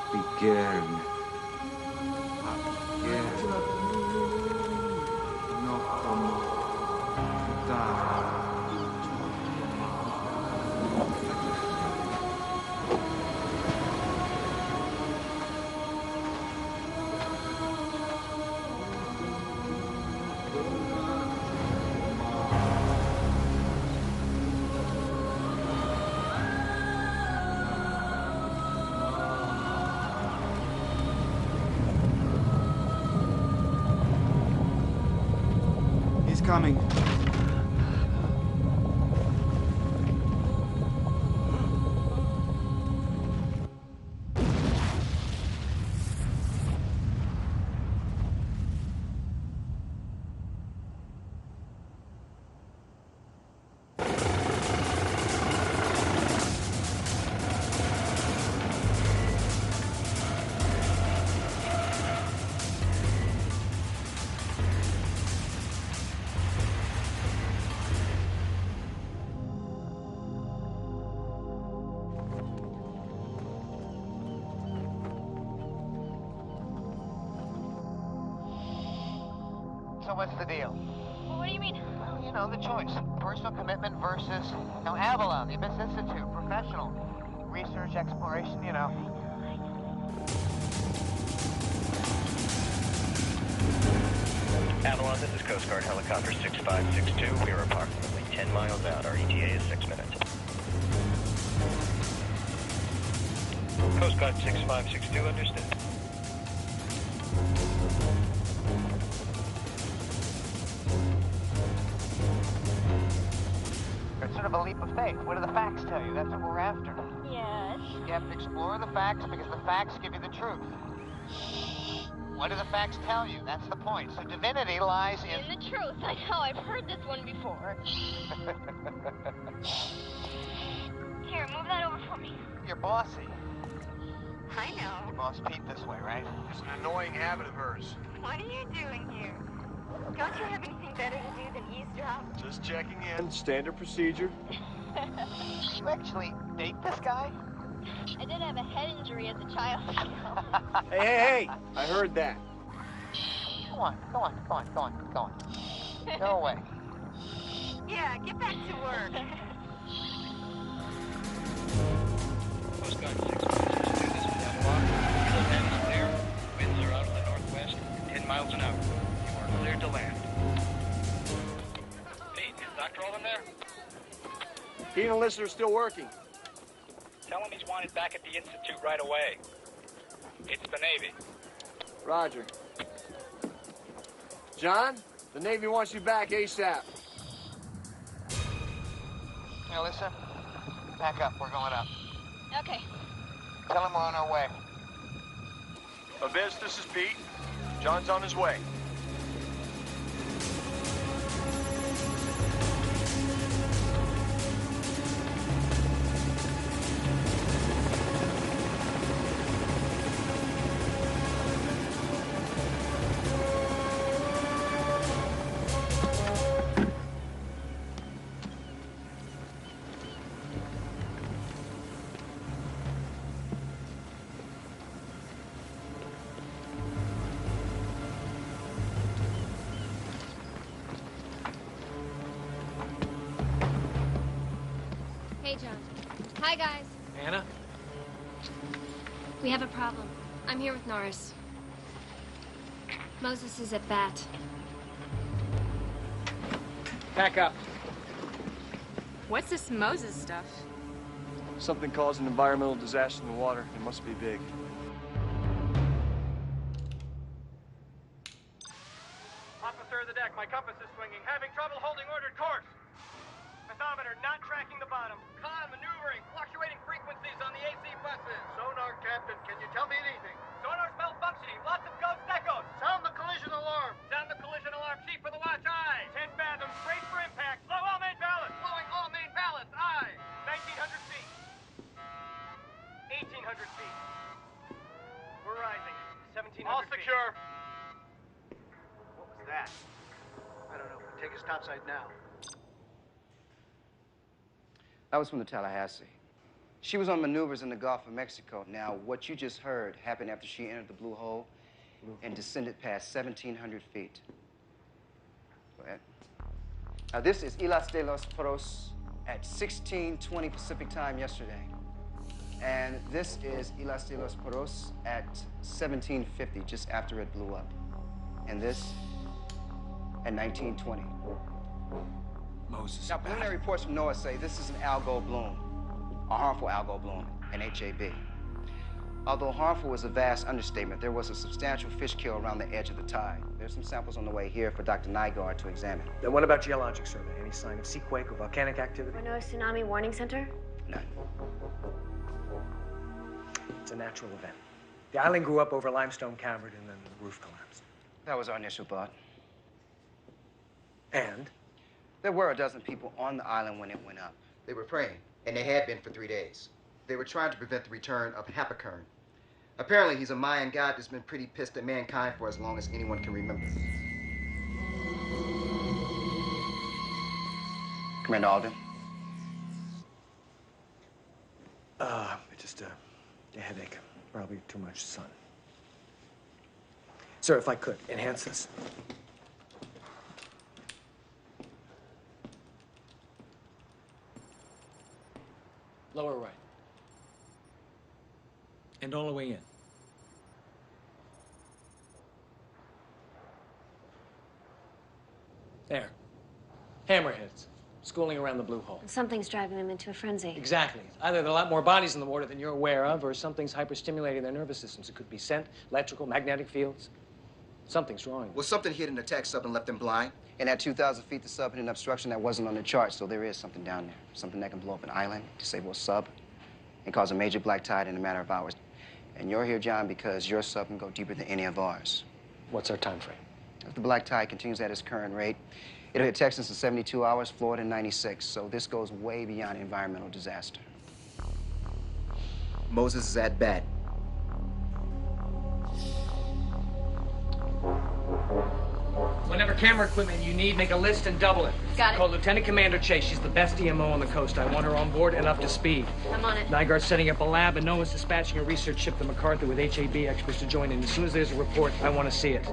Appiquern. No como guitarra. He's coming. So what's the deal? Well, what do you mean? Well, you know, the choice. Personal commitment versus, Avalon, the Abyss Institute, professional. Research, exploration, Avalon, this is Coast Guard Helicopter 6562. We are approximately 10 miles out. Our ETA is 6 minutes. Coast Guard 6562, understood. It's sort of a leap of faith. What do the facts tell you? That's what we're after. Yes. You have to explore the facts because the facts give you the truth. What do the facts tell you? That's the point. So divinity lies in the truth. I know. I've heard this one before. Here, move that over for me. You're bossy. I know. Your boss Pete this way, right? It's an annoying habit of hers. What are you doing here? Don't you have anything better to do than eavesdrop? Just checking in. Standard procedure. You actually date this guy? I did have a head injury as a child. Hey! I heard that. Go on. Go away. Yeah, get back to work. Coast Guard 6562, this is Avalon. Kilo 10 is clear. Winds are out of the northwest, 10 miles an hour. You are cleared to land. Pete, is Dr. Olin there? He and the listener are still working. Tell him he's wanted back at the Institute right away. It's the Navy. Roger. John, the Navy wants you back ASAP. Hey, Alyssa, back up. We're going up. Okay. Tell him we're on our way. Abyss, this is Pete. John's on his way. Hey, John. Hi, guys. Anna? We have a problem. I'm here with Norris. Moses is at bat. Pack up. What's this Moses stuff? Something caused an environmental disaster in the water. It must be big. Officer of the deck, my compass is swinging. Having trouble holding ordered course. Bathometer not tracking the bottom. Con maneuvering, fluctuating frequencies on the AC buses. Sonar, Captain. Can you tell me anything? Sonar's malfunctioning. Lots of ghost echoes. Sound the collision alarm. Sound the collision alarm. Chief for the watch. Aye. 10 fathoms. Brace for impact. Blow all main ballast. Blowing all main ballast. Aye. 1,900 feet. 1,800 feet. We're rising. 1,700 All feet. secure. What was that? I don't know. Take us topside now. That was from the Tallahassee. She was on maneuvers in the Gulf of Mexico. Now, what you just heard happened after she entered the blue hole and descended past 1,700 feet. Go ahead. Now, this is Islas de los Perros at 16:20 Pacific time yesterday. And this is Islas de los Perros at 17:50, just after it blew up. And this at 19:20. Moses. Now, preliminary reports from NOAA say this is an algal bloom, a harmful algal bloom, an HAB. Although harmful is a vast understatement, there was a substantial fish kill around the edge of the tide. There's some samples on the way here for Dr. Nygaard to examine. Then what about geologic survey? Any sign of seaquake or volcanic activity? Or no tsunami warning center? None. It's a natural event. The island grew up over limestone cavern and then the roof collapsed. That was our initial thought. And? There were a dozen people on the island when it went up. They were praying, and they had been for 3 days. They were trying to prevent the return of Happakern. Apparently, he's a Mayan god that's been pretty pissed at mankind for as long as anyone can remember. Commander Alden? Just a headache. Probably too much sun. Sir, if I could, enhance this. Lower right. And all the way in. There. Hammerheads. Schooling around the blue hole. Something's driving them into a frenzy. Exactly. Either there are a lot more bodies in the water than you're aware of, or something's hyperstimulating their nervous systems. It could be scent, electrical, magnetic fields. Something's wrong. Was something hit an attack sub and left them blind? And at 2,000 feet, the sub hit an obstruction that wasn't on the chart, so there is something down there. Something that can blow up an island, disable a sub, and cause a major black tide in a matter of hours. And you're here, John, because your sub can go deeper than any of ours. What's our time frame? If the black tide continues at its current rate, it'll hit Texas in 72 hours, Florida in 96. So this goes way beyond environmental disaster. Moses is at bat. Whatever camera equipment you need, make a list and double it. Got it. Call Lieutenant Commander Chase. She's the best EMO on the coast. I want her on board and up to speed. I'm on it. Nygaard's setting up a lab, and Noah's dispatching a research ship to MacArthur with HAB experts to join in. As soon as there's a report, I want to see it.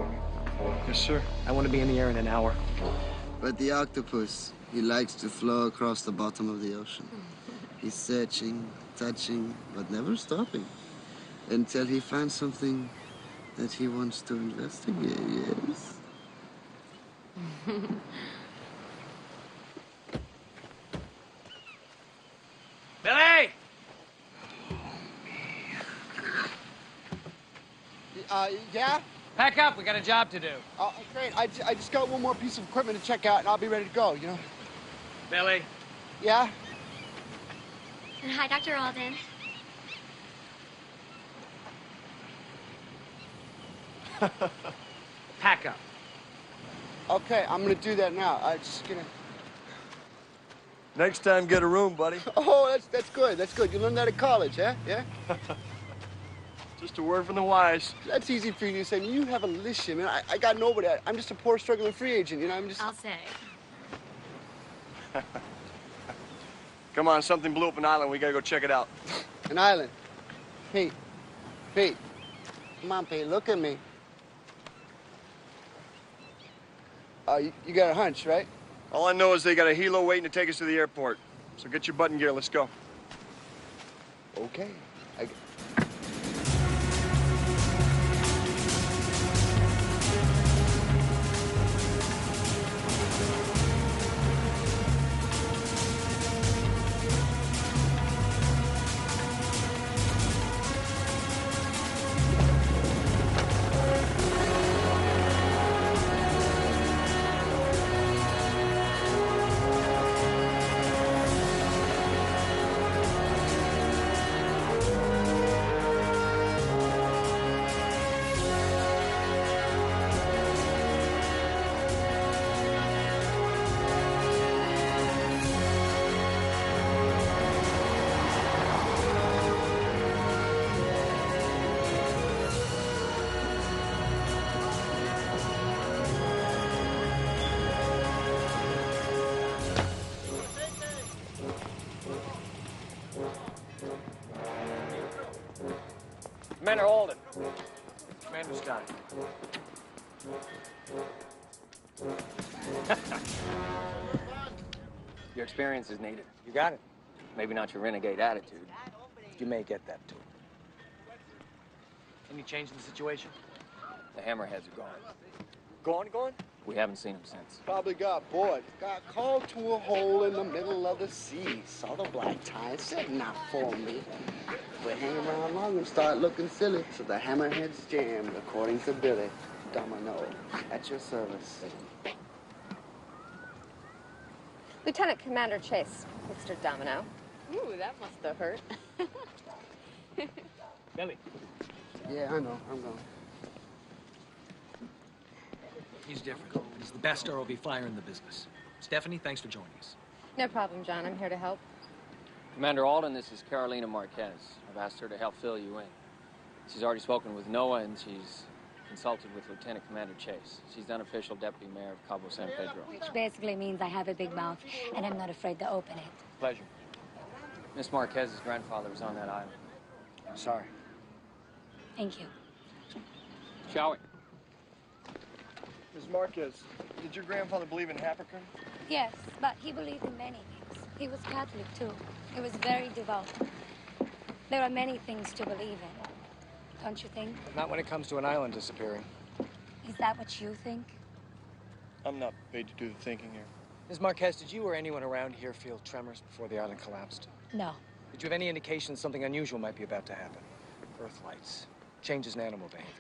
Yes, sir. I want to be in the air in an hour. But the octopus, he likes to flow across the bottom of the ocean. He's searching, touching, but never stopping. Until he finds something that he wants to investigate, yes? Billy! Yeah? Pack up. We got a job to do. Great. I just got one more piece of equipment to check out, and I'll be ready to go, you know? Billy? Yeah? Hi, Dr. Alden. Pack up. Okay, I'm gonna do that now. I'm just gonna... Next time, get a room, buddy. Oh, that's good. That's good. You learned that at college, huh? Yeah? Just a word from the wise. That's easy for you to say. You have a list, man. I got nobody. I'm just a poor, struggling free agent, you know? I'm just... I'll say. Come on, something blew up an island. We gotta go check it out. An island. Pete. Pete. Come on, Pete. Look at me. You got a hunch, right? All I know is they got a helo waiting to take us to the airport. So get your button gear. Let's go. Okay. Commander Alden. Commander Scott. Your experience is needed. You got it. Maybe not your renegade attitude. You may get that, too. Any change in the situation? The hammerheads are gone. Gone? We haven't seen them since. Probably got bored. Got called to a hole in the middle of the sea. Saw the black tie, said not for me. We hang around long and start looking silly. So the hammerheads jammed, according to Billy. Domino, at your service. Lieutenant Commander Chase, Mr. Domino. Ooh, that must have hurt. Billy. Yeah, I know. I'm going. He's different. He's the best ROV flyer in the business. Stephanie, thanks for joining us. No problem, John. I'm here to help. Commander Alden, this is Carolina Marquez. I've asked her to help fill you in. She's already spoken with Noah, and she's consulted with Lieutenant Commander Chase. She's unofficial deputy mayor of Cabo San Pedro. Which basically means I have a big mouth, and I'm not afraid to open it. Pleasure. Miss Marquez's grandfather was on that island. I'm sorry. Thank you. Shall we? Ms. Marquez, did your grandfather believe in Happycock? Yes, but he believed in many things. He was Catholic, too. He was very devout. There are many things to believe in, don't you think? But not when it comes to an island disappearing. Is that what you think? I'm not paid to do the thinking here. Ms. Marquez, did you or anyone around here feel tremors before the island collapsed? No. Did you have any indication something unusual might be about to happen? Earth lights, changes in animal behavior.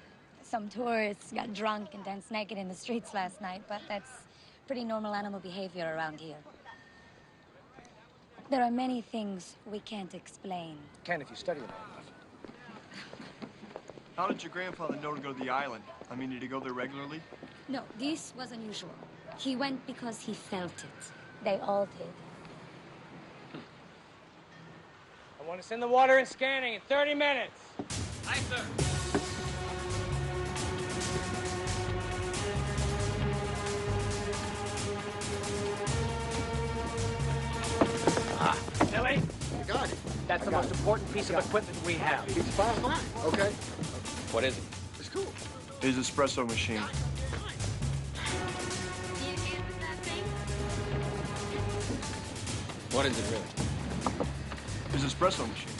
Some tourists got drunk and danced naked in the streets last night, but that's pretty normal animal behavior around here. There are many things we can't explain. Can if you study them enough. How did your grandfather know to go to the island? I mean, did he go there regularly? No, this was unusual. He went because he felt it. They all did. I want us in the water and scanning in 30 minutes. Aye, sir. Billy? You got it. That's the most important piece of equipment we have. It's fine. Okay. What is it? It's cool. His espresso machine. What is it really? His espresso machine.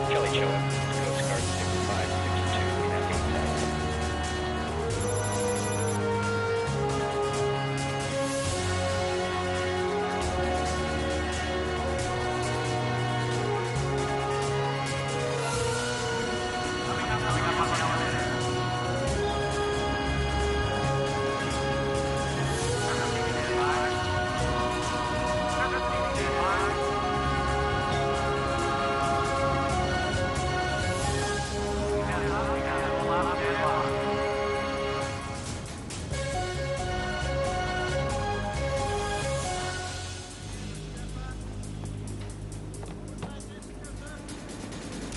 Kelly Choa, Coast Guard 6562, Navigate.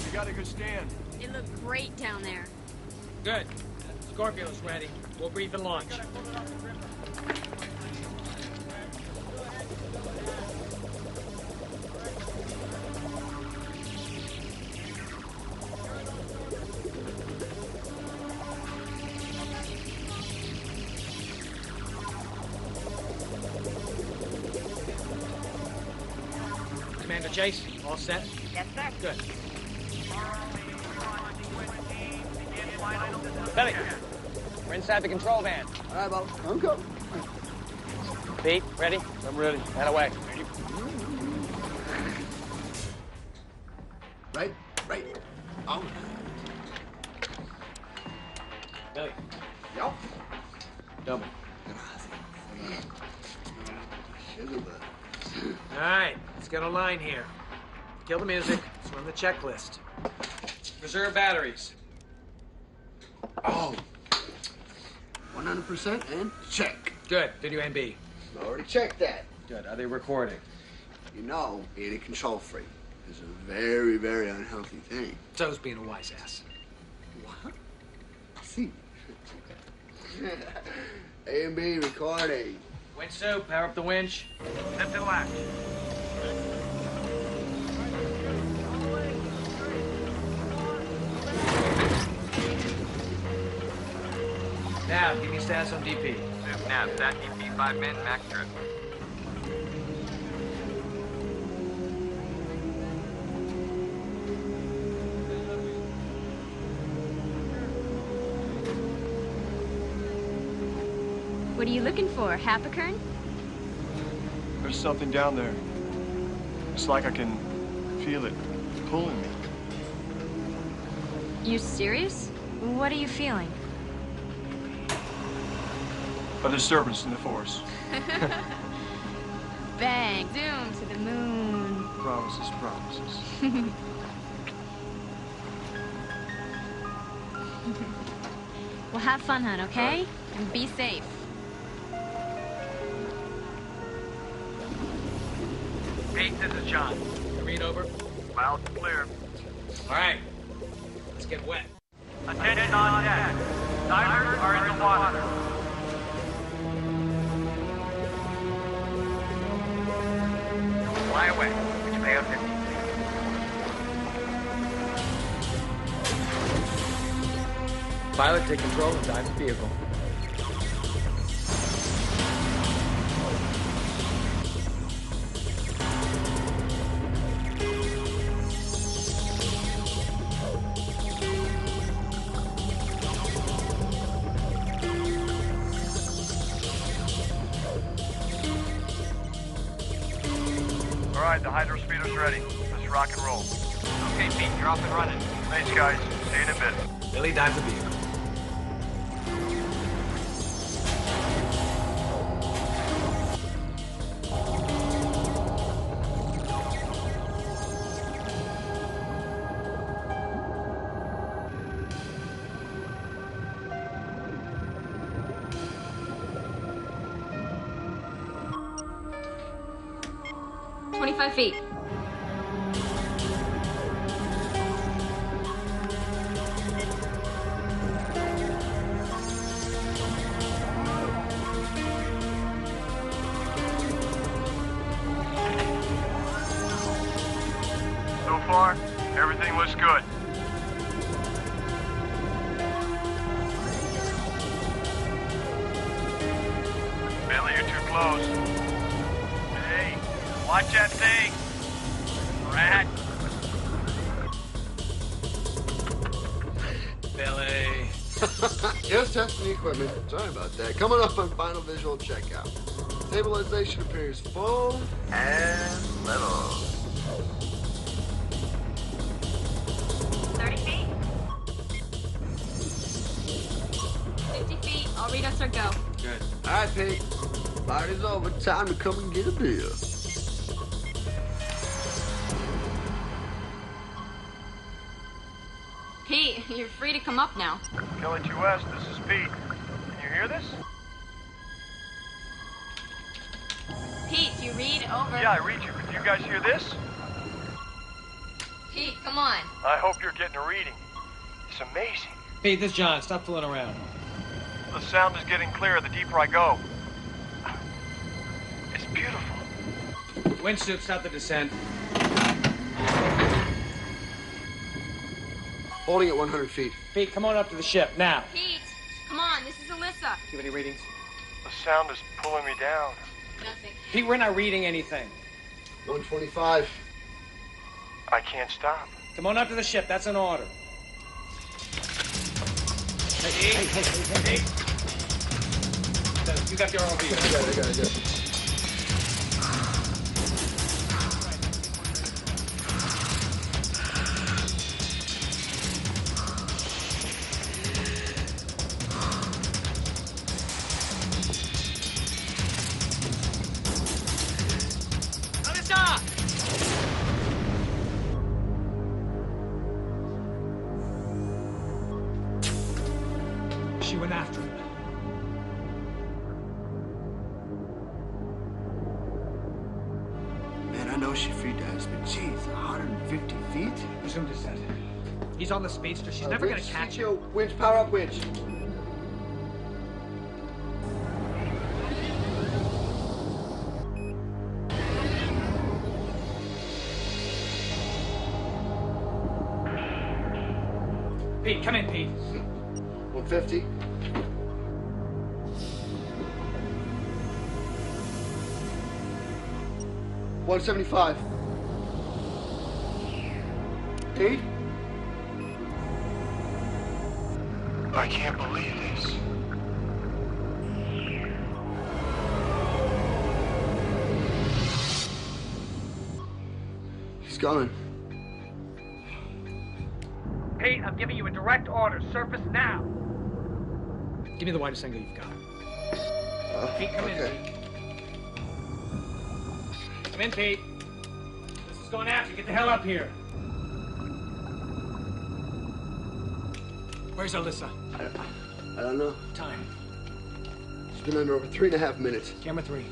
You got a good stand. It looked great down there. Good. Scorpio's ready. We'll brief and launch. Commander Chase, all set? Yes, sir. Good. Billy, we're inside the control van. All right, Bob. I'm go. Pete, ready? I'm ready. And away. Right. Oh. Billy. Yup. Double. Sugar butt. All right, let's get a line here. Kill the music. Let's run the checklist. Reserve batteries. Oh. 100% and check. Good. Video and B. Already checked that. Good. Are they recording? You know, being a control freak is a very, very unhealthy thing. So's being a wise ass. What? I see. A&B recording. Winch soup, power up the winch. Lift and latch. Now, give me stats on DP. Soup nav, stat DP 5 min, max trip. What are you looking for, Happikern? There's something down there. It's like I can feel it pulling me. You serious? What are you feeling? A disturbance in the force. Bang, zoom to the moon. Promises, promises. Well, have fun, hon, okay? And be safe. Pete, this is John. Read over. Loud and clear. All right. Let's get wet. Attention on deck. Divers are in the water. Fly away. Which may have 50 Pilot, take control and dive the vehicle. All right, the hydro speeder's ready. Let's rock and roll. Okay, Pete, you're off and running. Thanks, guys. See you in a bit. Billy, dive the vehicle. Feet. So far, everything looks good. Billy, you're too close. Hey, watch that thing. Rat. Billy. Just testing the equipment. Sorry about that. Coming up on final visual checkout. Stabilization appears full and level. 30 feet. 50 feet. All read us or go. Good. All right, Pete. Party's over. Time to come and get a beer. Pete, you're free to come up now. Kelly 2 West, this is Pete. Can you hear this? Pete, you read over. Yeah, I read you. Can you guys hear this? Pete, come on. I hope you're getting a reading. It's amazing. Pete, this is John. Stop fooling around. The sound is getting clearer the deeper I go. It's beautiful. Winch soup, stop the descent. Holding at 100 feet. Pete, come on up to the ship, now. Pete, come on. This is Alyssa. Do you have any readings? The sound is pulling me down. Nothing. Pete, we're not reading anything. 125. I can't stop. Come on up to the ship. That's an order. Hey. You got the ROV. I got it. She went after him. Man, I know she free dives, but geez, 150 feet? Resume descent. He's on the speedster. She's never gonna catch him. Winch, power up winch. Pete, come in, Pete. 150. 175. Pete? I can't believe this. He's gone. Pete, I'm giving you a direct order. Surface now. Give me the widest angle you've got. Pete, come in, Pete. Come in, Pete. This is going after you. Get the hell up here. Where's Alyssa? I don't know. Time. She's been under over 3.5 minutes. Camera 3.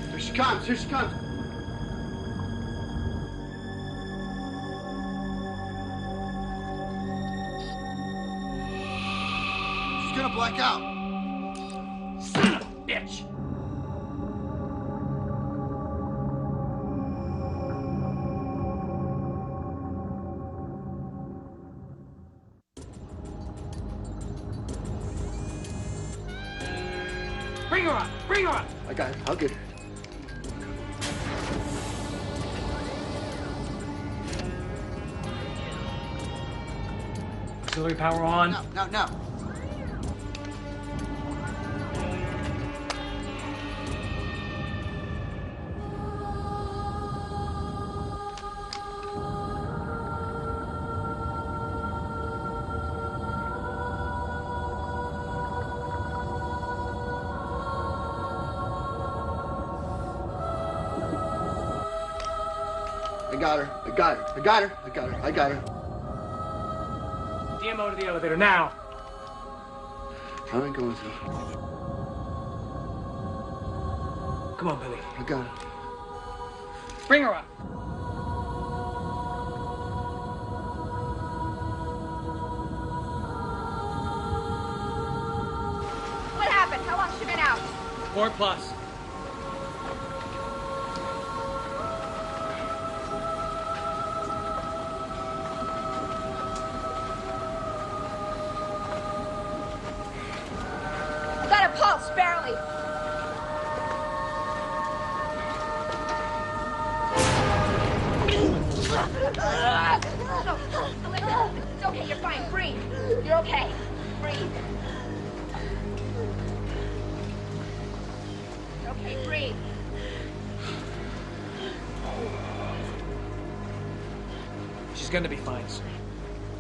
Here she comes. Here she comes. She's gonna black out. Son of a bitch! Bring her up! Bring her up! I got it. I'll get her. Auxiliary power on. No. I got her. DMO to the elevator, now! I ain't going to. Come on, Billy. I got her. Bring her up! What happened? How long's she been out? 4+. Got a pulse, barely. Alyssa, it's okay, you're fine. Breathe. You're okay. Breathe. Okay, breathe. She's gonna be fine, sir.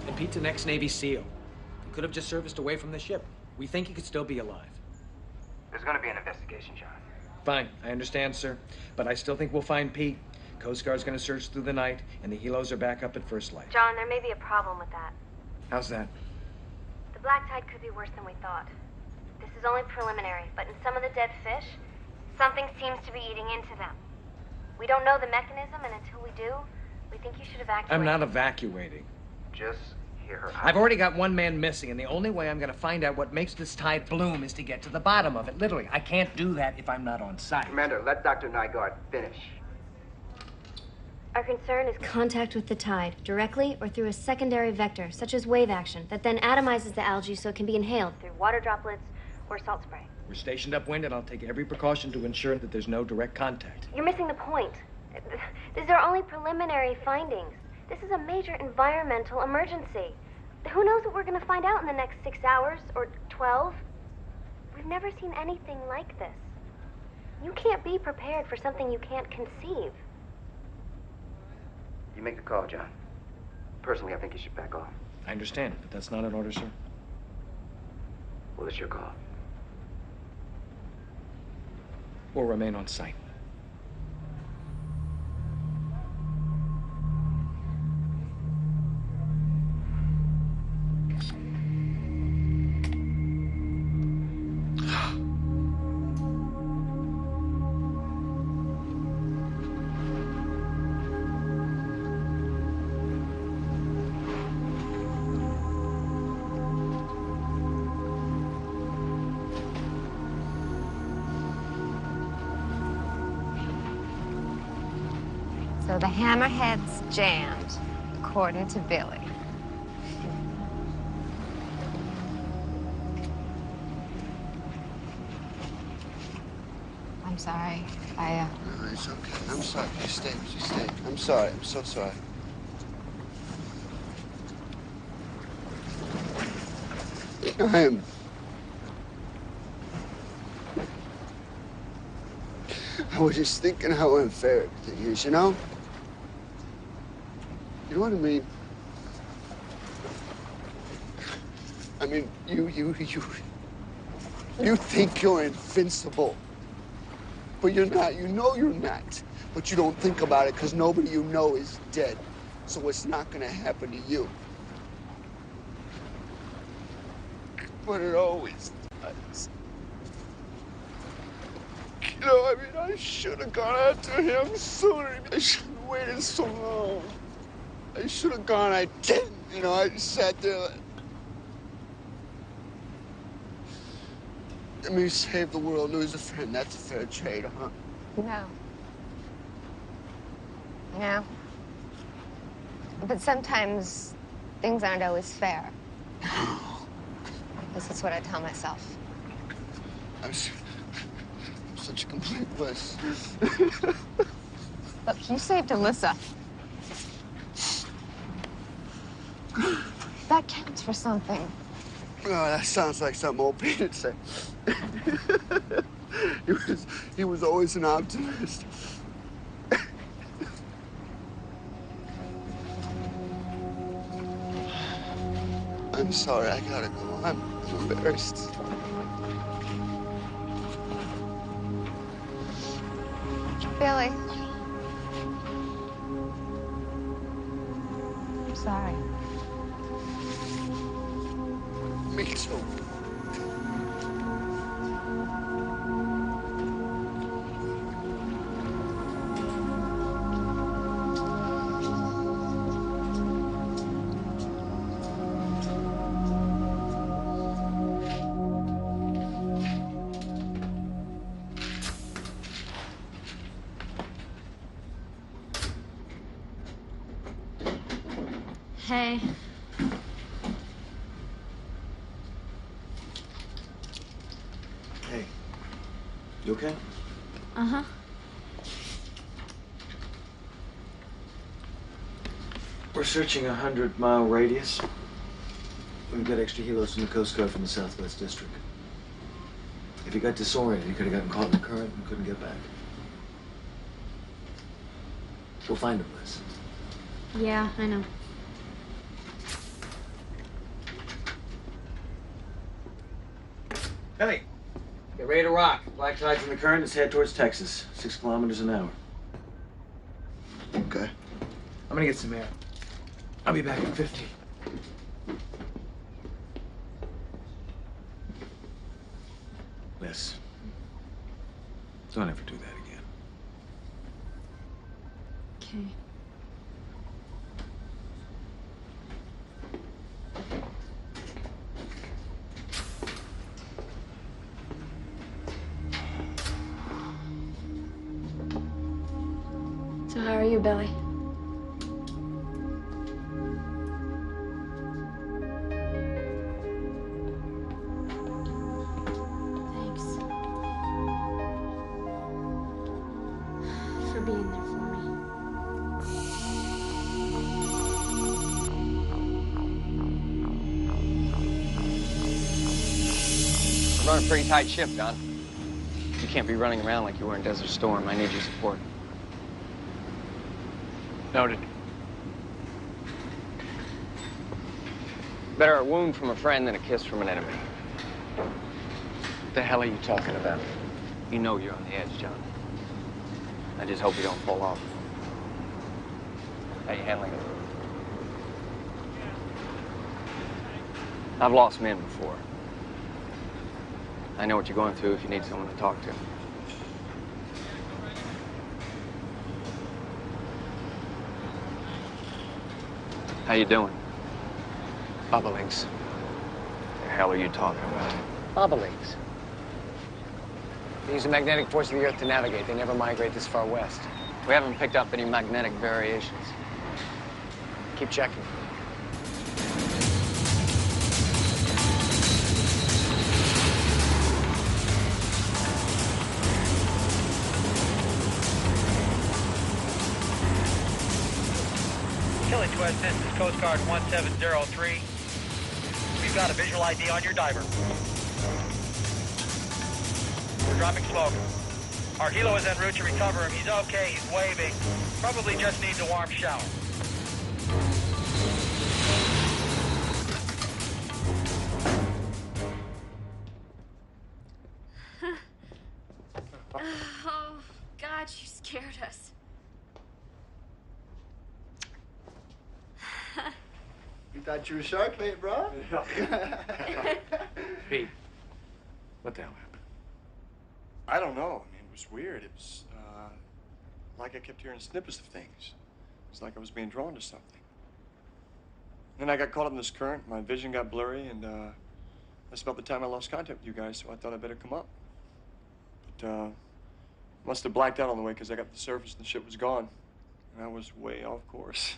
And Pete's an ex-Navy SEAL. He could have just serviced away from the ship. We think he could still be alive. There's going to be an investigation, John. Fine, I understand, sir. But I still think we'll find Pete. Coast Guard's gonna search through the night, and the helos are back up at first light. John, there may be a problem with that. How's that? The black tide could be worse than we thought. This is only preliminary, but in some of the dead fish, something seems to be eating into them. We don't know the mechanism, and until we do, we think you should evacuate. I'm not evacuating. Just hear her out. I've already got one man missing, and the only way I'm gonna find out what makes this tide bloom is to get to the bottom of it. Literally, I can't do that if I'm not on site. Commander, let Dr. Nygaard finish. Our concern is contact with the tide, directly or through a secondary vector, such as wave action, that then atomizes the algae so it can be inhaled through water droplets or salt spray. We're stationed upwind, and I'll take every precaution to ensure that there's no direct contact. You're missing the point. These are only preliminary findings. This is a major environmental emergency. Who knows what we're going to find out in the next 6 hours or 12? We've never seen anything like this. You can't be prepared for something you can't conceive. You make the call, John. Personally, I think you should back off. I understand, but that's not an order, sir. Well, it's your call. We'll remain on site. So the hammerhead's jammed, according to Billy. I'm sorry. No, it's okay. I'm sorry. Just stay. Just stay. I'm sorry. I'm so sorry. I was just thinking how unfair everything is, you know? You know what I mean? I mean, you think you're invincible. But you're not. You know you're not. But you don't think about it because nobody you know is dead. So it's not going to happen to you. But it always does. You know, I mean, I should have gone after him sooner. I should have waited so long. I should have gone. I didn't. You know, I just sat there like... I mean, save the world, lose a friend. That's a fair trade, huh? No. No. But sometimes things aren't always fair. This is what I tell myself. I'm such a complete wuss. Look, you saved Alyssa. That counts for something. Oh, that sounds like something old Pete would say. He was always an optimist. I'm sorry, I gotta go. I'm embarrassed. Billy. I'm sorry. Me too. Hey. Hey. You okay? Uh-huh. We're searching a 100-mile radius. We've got extra helos from the Coast Guard from the Southwest District. If you got disoriented, you could have gotten caught in the current and couldn't get back. We'll find him, Liz. Yeah, I know. Hey, get ready to rock. Black tide's in the current. Let's head towards Texas. 6 kilometers an hour. Okay. I'm gonna get some air. I'll be back in 50. Liz, don't ever do that again. Okay. So how are you, Billy? Thanks for being there for me. We're running a pretty tight ship, Don. You can't be running around like you were in Desert Storm. I need your support. Noted. Better a wound from a friend than a kiss from an enemy. What the hell are you talking about? You know you're on the edge, John. I just hope you don't fall off. How you handling it? I've lost men before. I know what you're going through if you need someone to talk to. How you doing? Bobolings. The hell are you talking about? Bobolings. They use the magnetic force of the Earth to navigate. They never migrate this far west. We haven't picked up any magnetic variations. Keep checking. Killage West, this is Coast Guard 1703. We've got a visual ID on your diver. We're dropping smoke. Our helo is en route to recover him. He's okay, he's waving. Probably just needs a warm shower. Oh, God, you scared us. You thought you were shark bait, bro? Pete, what the hell happened? I don't know. I mean, it was weird. It was like I kept hearing snippets of things. It was like I was being drawn to something. Then I got caught up in this current. My vision got blurry, and that's about the time I lost contact with you guys, so I thought I'd better come up. But must have blacked out on the way because I got to the surface and the ship was gone. And I was way off course.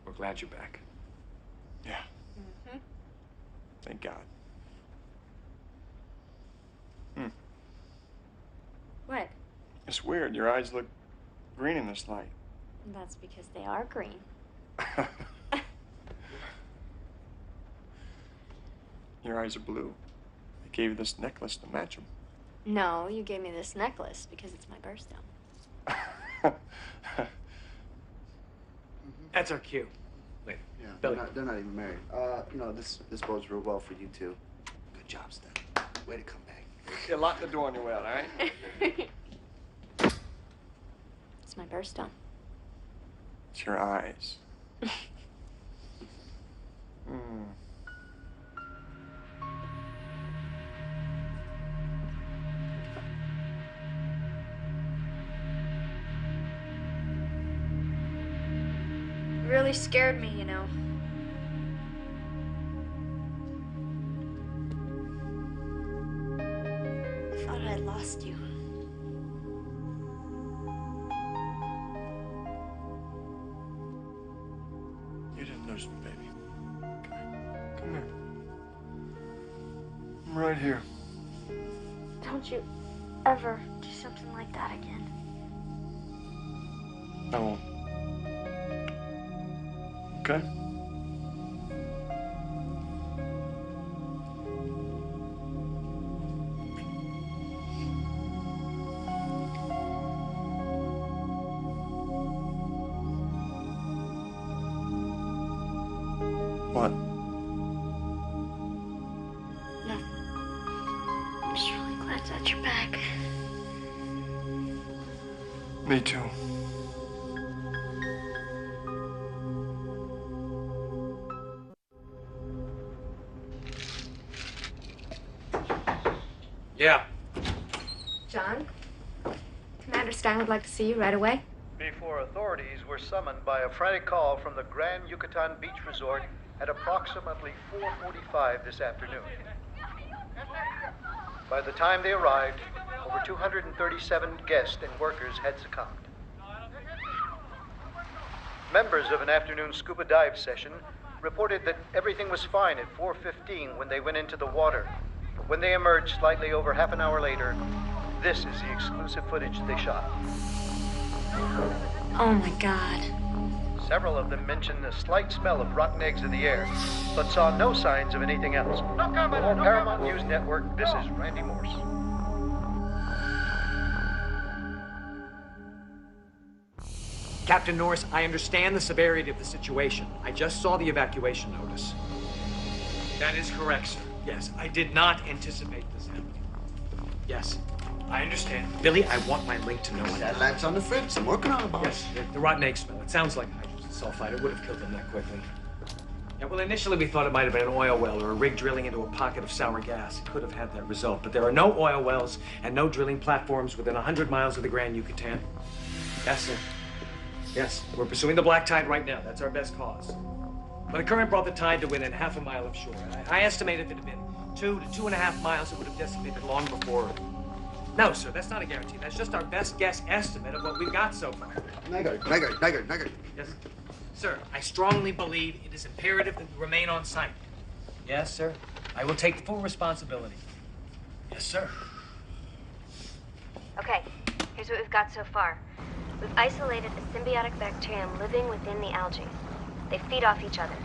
We're glad you're back. Yeah. Thank God. What? It's weird. Your eyes look green in this light. That's because they are green. Your eyes are blue. I gave you this necklace to match them. No, you gave me this necklace because it's my birthstone. That's our cue. Later. Yeah, Billy. they're not even married. You know, this bodes real well for you two. Good job, Steph. Way to come back. Yeah, lock the door on your way out, all right? It's my birthstone. It's your eyes. It really scared me, you know. I thought I'd lost you. You didn't notice me, baby. Come here. I'm right here. Don't you ever do something like that again. I won't. Okay? What? Nothing. I'm just really glad that you're back. Me too. Yeah. John? Commander Stein would like to see you right away. Before authorities were summoned by a frantic call from the Grand Yucatan Beach Resort at approximately 4:45 this afternoon. By the time they arrived, over 237 guests and workers had succumbed. Members of an afternoon scuba dive session reported that everything was fine at 4:15 when they went into the water. When they emerged slightly over half an hour later, this is the exclusive footage they shot. Oh my God. Several of them mentioned a slight smell of rotten eggs in the air, but saw no signs of anything else. For Paramount News Network, this is Randy Morse. Captain Norris, I understand the severity of the situation. I just saw the evacuation notice. That is correct, sir. Yes, I did not anticipate this happening. Yes, I understand. Billy, I want my link to know what. Satellites on the fritz. I'm working on it, boss. Yes, the rotten egg smell. It sounds like hydrogen sulfide. It would have killed them that quickly. Yeah, well, initially we thought it might have been an oil well or a rig drilling into a pocket of sour gas. It could have had that result, but there are no oil wells and no drilling platforms within 100 miles of the Grand Yucatan. Yes, sir. Yes, we're pursuing the black tide right now. That's our best cause. But the current brought the tide to within half a mile of shore. I estimate if it had been 2 to 2.5 miles, it would have dissipated long before. No, sir, that's not a guarantee. That's just our best guess estimate of what we've got so far. Nigger. Yes, sir, I strongly believe it is imperative that we remain on site. Yes, sir. I will take full responsibility. Yes, sir. Okay, here's what we've got so far. We've isolated a symbiotic bacterium living within the algae. They feed off each other.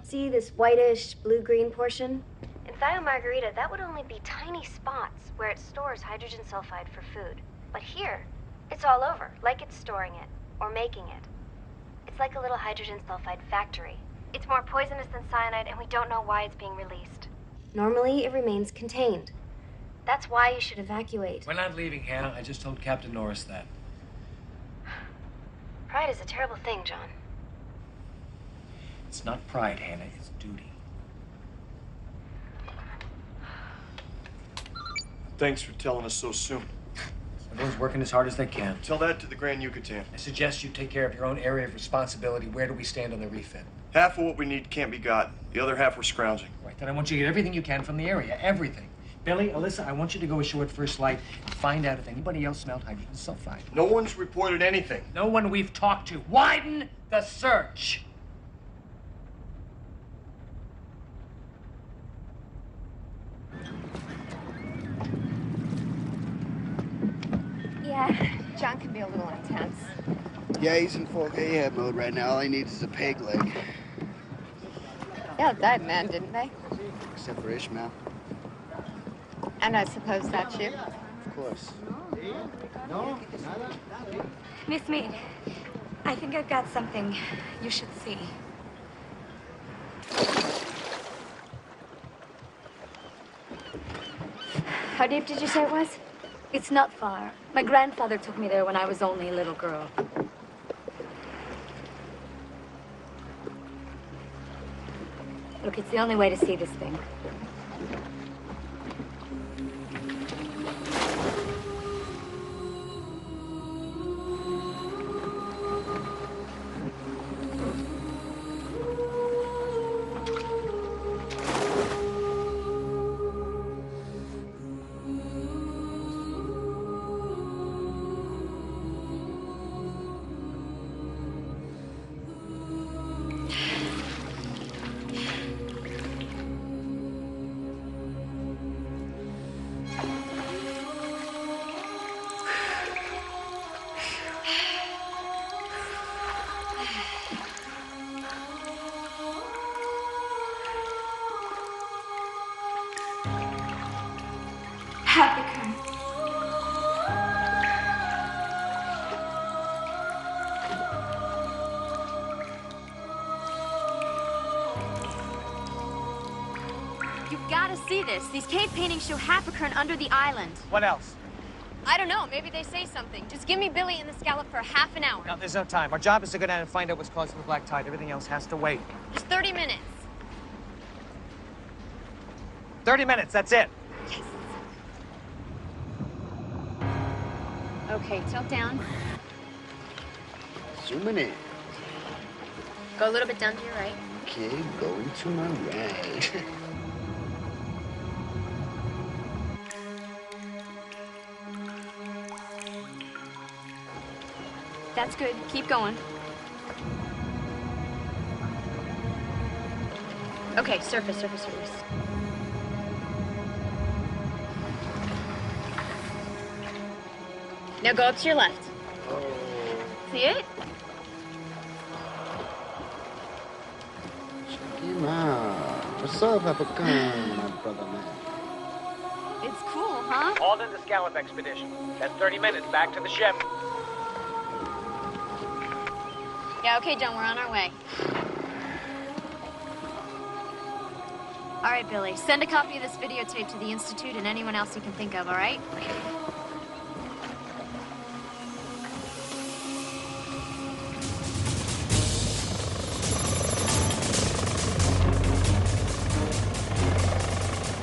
See this whitish blue-green portion? In Thiomargarita, that would only be tiny spots where it stores hydrogen sulfide for food. But here, it's all over, like it's storing it, or making it. It's like a little hydrogen sulfide factory. It's more poisonous than cyanide, and we don't know why it's being released. Normally, it remains contained. That's why you should evacuate. We're not leaving, Hannah. I just told Captain Norris that. Pride is a terrible thing, John. It's not pride, Hannah. It's duty. Thanks for telling us so soon. Everyone's working as hard as they can. Tell that to the Grand Yucatan. I suggest you take care of your own area of responsibility. Where do we stand on the refit? Half of what we need can't be got. The other half we're scrounging. Right, then I want you to get everything you can from the area. Everything. Billy, Alyssa, I want you to go ashore at first light and find out if anybody else smelled hydrogen sulfide. No one's reported anything. No one we've talked to. Widen the search. Yeah, John can be a little intense. Yeah, he's in full AHAB mode right now. All he needs is a peg leg. They all died, man, didn't they? Except for Ishmael. And I suppose that's you. Of course. Miss Mead, I think I've got something you should see. How deep did you say it was? It's not far. My grandfather took me there when I was only a little girl. Look, it's the only way to see this thing. You've got to see this. These cave paintings show Happicurn under the island. What else? I don't know. Maybe they say something. Just give me Billy and the scallop for half an hour. No, there's no time. Our job is to go down and find out what's causing the black tide. Everything else has to wait. Just 30 minutes. 30 minutes, that's it. Yes. Okay, tilt down. Zooming in. Go a little bit down to your right. Okay, going to my right. That's good. Keep going. Okay, surface. Now go up to your left. See it? Check him out. What's up, Happicurn, my brother man? It's cool, huh? All in the scallop expedition. That's 30 minutes back to the ship. Yeah, okay, John, we're on our way. All right, Billy, send a copy of this videotape to the Institute and anyone else you can think of, all right?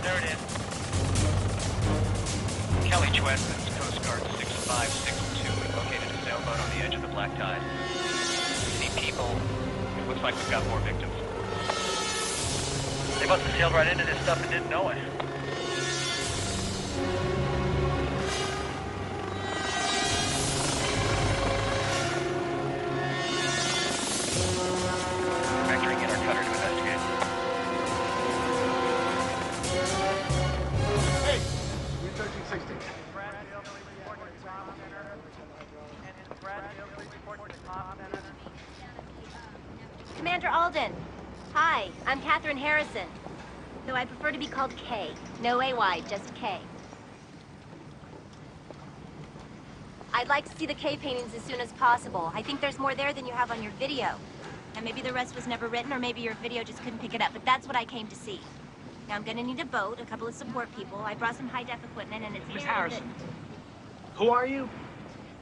There it is. Kelly Chweston's Coast Guard 6562. We located a sailboat on the edge of the black tide. We see people. It looks like we've got more victims. They must have sailed right into this stuff and didn't know it. I'm Catherine Harrison. Though I prefer to be called Kay. No AY, just Kay. I'd like to see the Kay paintings as soon as possible. I think there's more there than you have on your video. And maybe the rest was never written, or maybe your video just couldn't pick it up, but that's what I came to see. Now I'm gonna need a boat, a couple of support people. I brought some high-def equipment, and it's Miss here Harrison. Who are you?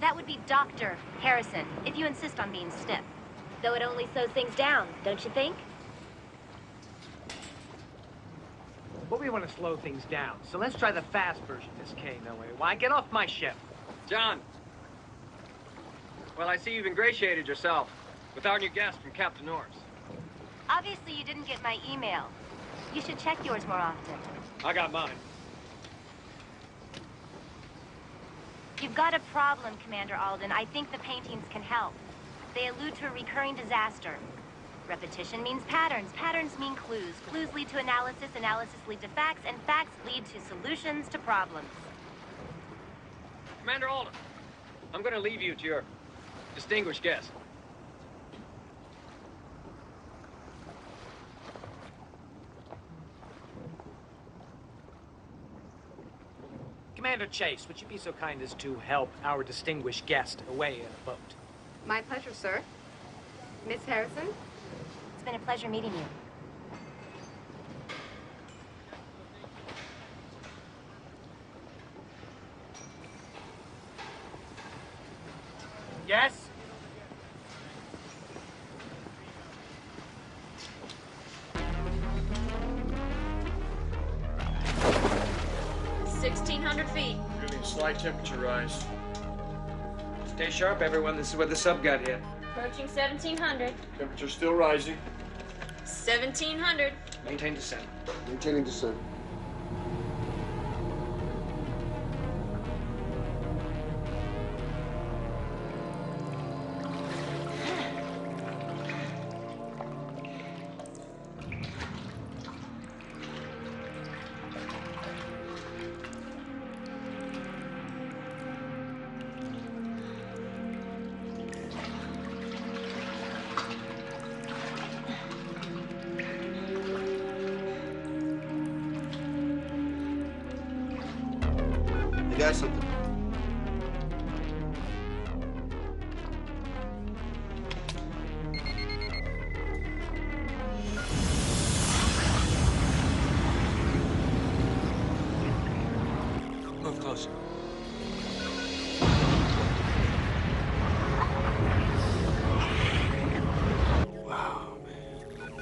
That would be Dr. Harrison, if you insist on being stiff. Though it only slows things down, don't you think? Well, we want to slow things down, so let's try the fast version, Miss Kay. No way. Why? Get off my ship. John. Well, I see you've ingratiated yourself with our new guest from Captain Norris. Obviously, you didn't get my email. You should check yours more often. I got mine. You've got a problem, Commander Alden. I think the paintings can help. They allude to a recurring disaster. Repetition means patterns. Patterns mean clues. Clues lead to analysis. Analysis lead to facts. And facts lead to solutions to problems. Commander Alden, I'm going to leave you to your distinguished guest. Commander Chase, would you be so kind as to help our distinguished guest away in a boat? My pleasure, sir. Miss Harrison? It's been a pleasure meeting you. Yes? feet. Feeling a slight temperature rise. Stay sharp, everyone. This is where the sub got hit. Approaching 1700. Temperature still rising. 1700. Maintain descent. Maintaining descent. Got something. Move closer. Wow, man.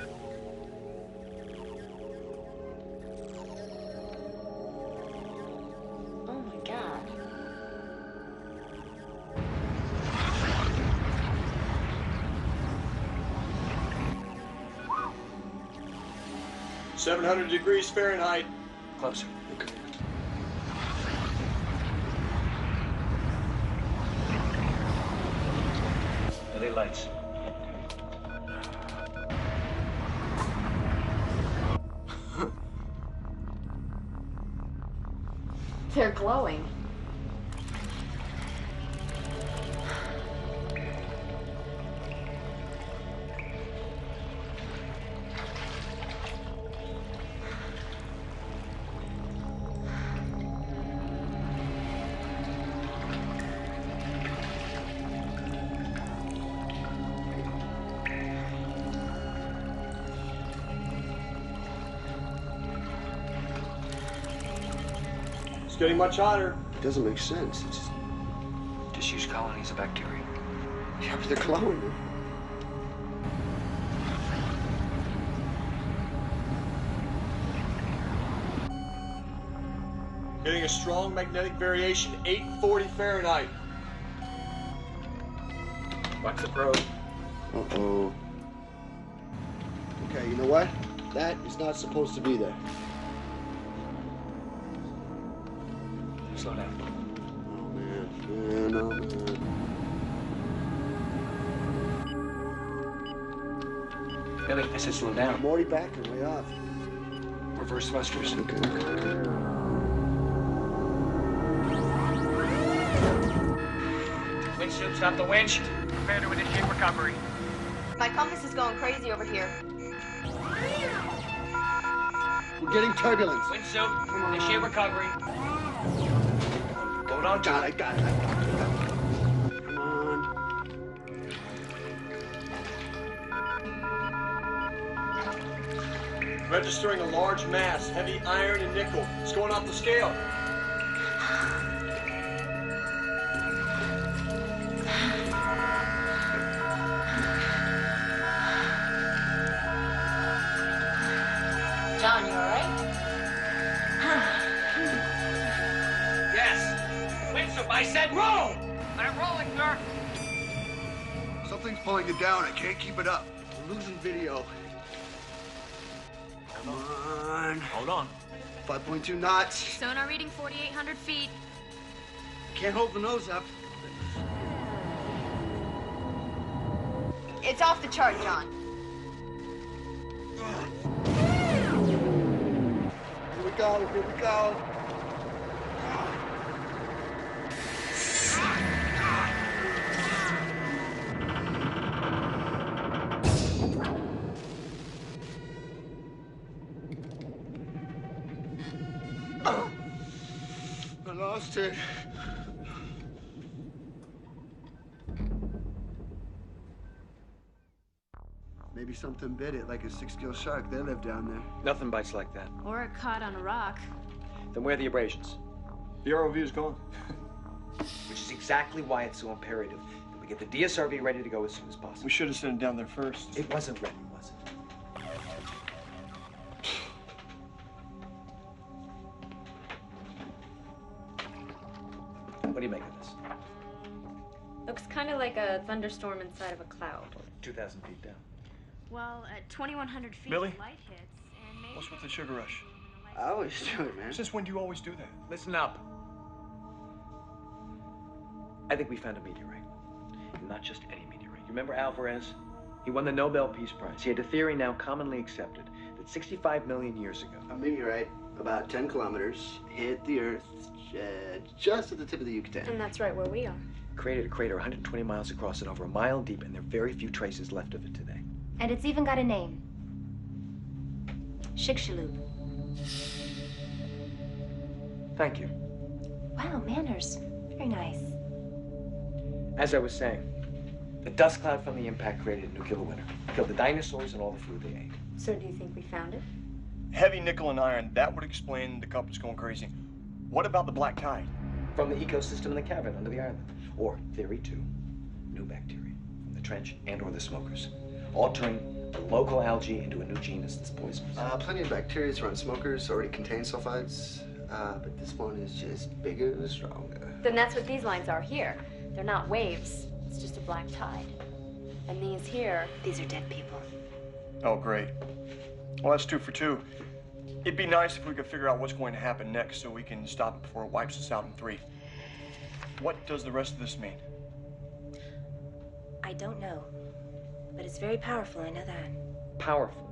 Oh my God. (700°F). Closer. Okay. LA lights. They're glowing. It's getting much hotter. It doesn't make sense. It's just... Disused colonies of bacteria. Yeah, but they're glowing. Getting a strong magnetic variation, 840 Fahrenheit. Watch the probe. Uh-oh. Okay, you know what? That is not supposed to be there. Slow down. Oh, man. Oh, man. Billy, I said slow down. I'm already backing way off. Reverse thrusters. Okay. Windshield, stop the winch. Commander, initiate recovery. My compass is going crazy over here. We're getting turbulence. Windsuit, initiate recovery. Hold on, John. I got it. Come on. Registering a large mass, heavy iron and nickel. It's going off the scale. John, you all right? Yes. Windsuit, I said roll! I'm rolling, sir. Something's pulling it down. I can't keep it up. We're losing video. Come on. Hold on. 5.2 knots. Sonar reading 4,800 feet. Can't hold the nose up. It's off the chart, John. Here we go. Here we go. I lost it. Maybe something bit it, like a 6-gill shark. They live down there. Nothing bites like that. Or it caught on a rock. Then where are the abrasions? The ROV is gone. Which is exactly why it's so imperative that we get the DSRV ready to go as soon as possible. We should have sent it down there first. It wasn't ready, was it? What do you make of this? Looks kind of like a thunderstorm inside of a cloud. 2,000 feet down. Well, at 2,100 feet, Billy? light hits, and maybe... What's with the sugar rush? I always do it, man. Since when do you always do that? Listen up. I think we found a meteorite. And not just any meteorite. You remember Alvarez? He won the Nobel Peace Prize. He had a theory now commonly accepted that 65 million years ago... A meteorite, about 10 kilometers, hit the Earth just at the tip of the Yucatan. And that's right where we are. created a crater 120 miles across and over a mile deep, and there are very few traces left of it today. And it's even got a name. Chicxulub. Thank you. Wow, manners. Very nice. As I was saying, the dust cloud from the impact created a nuclear winter. Killed the dinosaurs and all the food they ate. So do you think we found it? Heavy nickel and iron, that would explain the compass going crazy. What about the black tide? From the ecosystem in the cavern under the island. Or, theory two, new bacteria from the trench and or the smokers. Altering the local algae into a new genus that's poisonous. Plenty of bacteria around smokers already contain sulfides, but this one is just bigger and stronger. Then that's what these lines are here. They're not waves. It's just a black tide. And these here, these are dead people. Oh, great. Well, that's 2 for 2. It'd be nice if we could figure out what's going to happen next so we can stop it before it wipes us out in 3. What does the rest of this mean? I don't know. But it's very powerful, I know that. Powerful?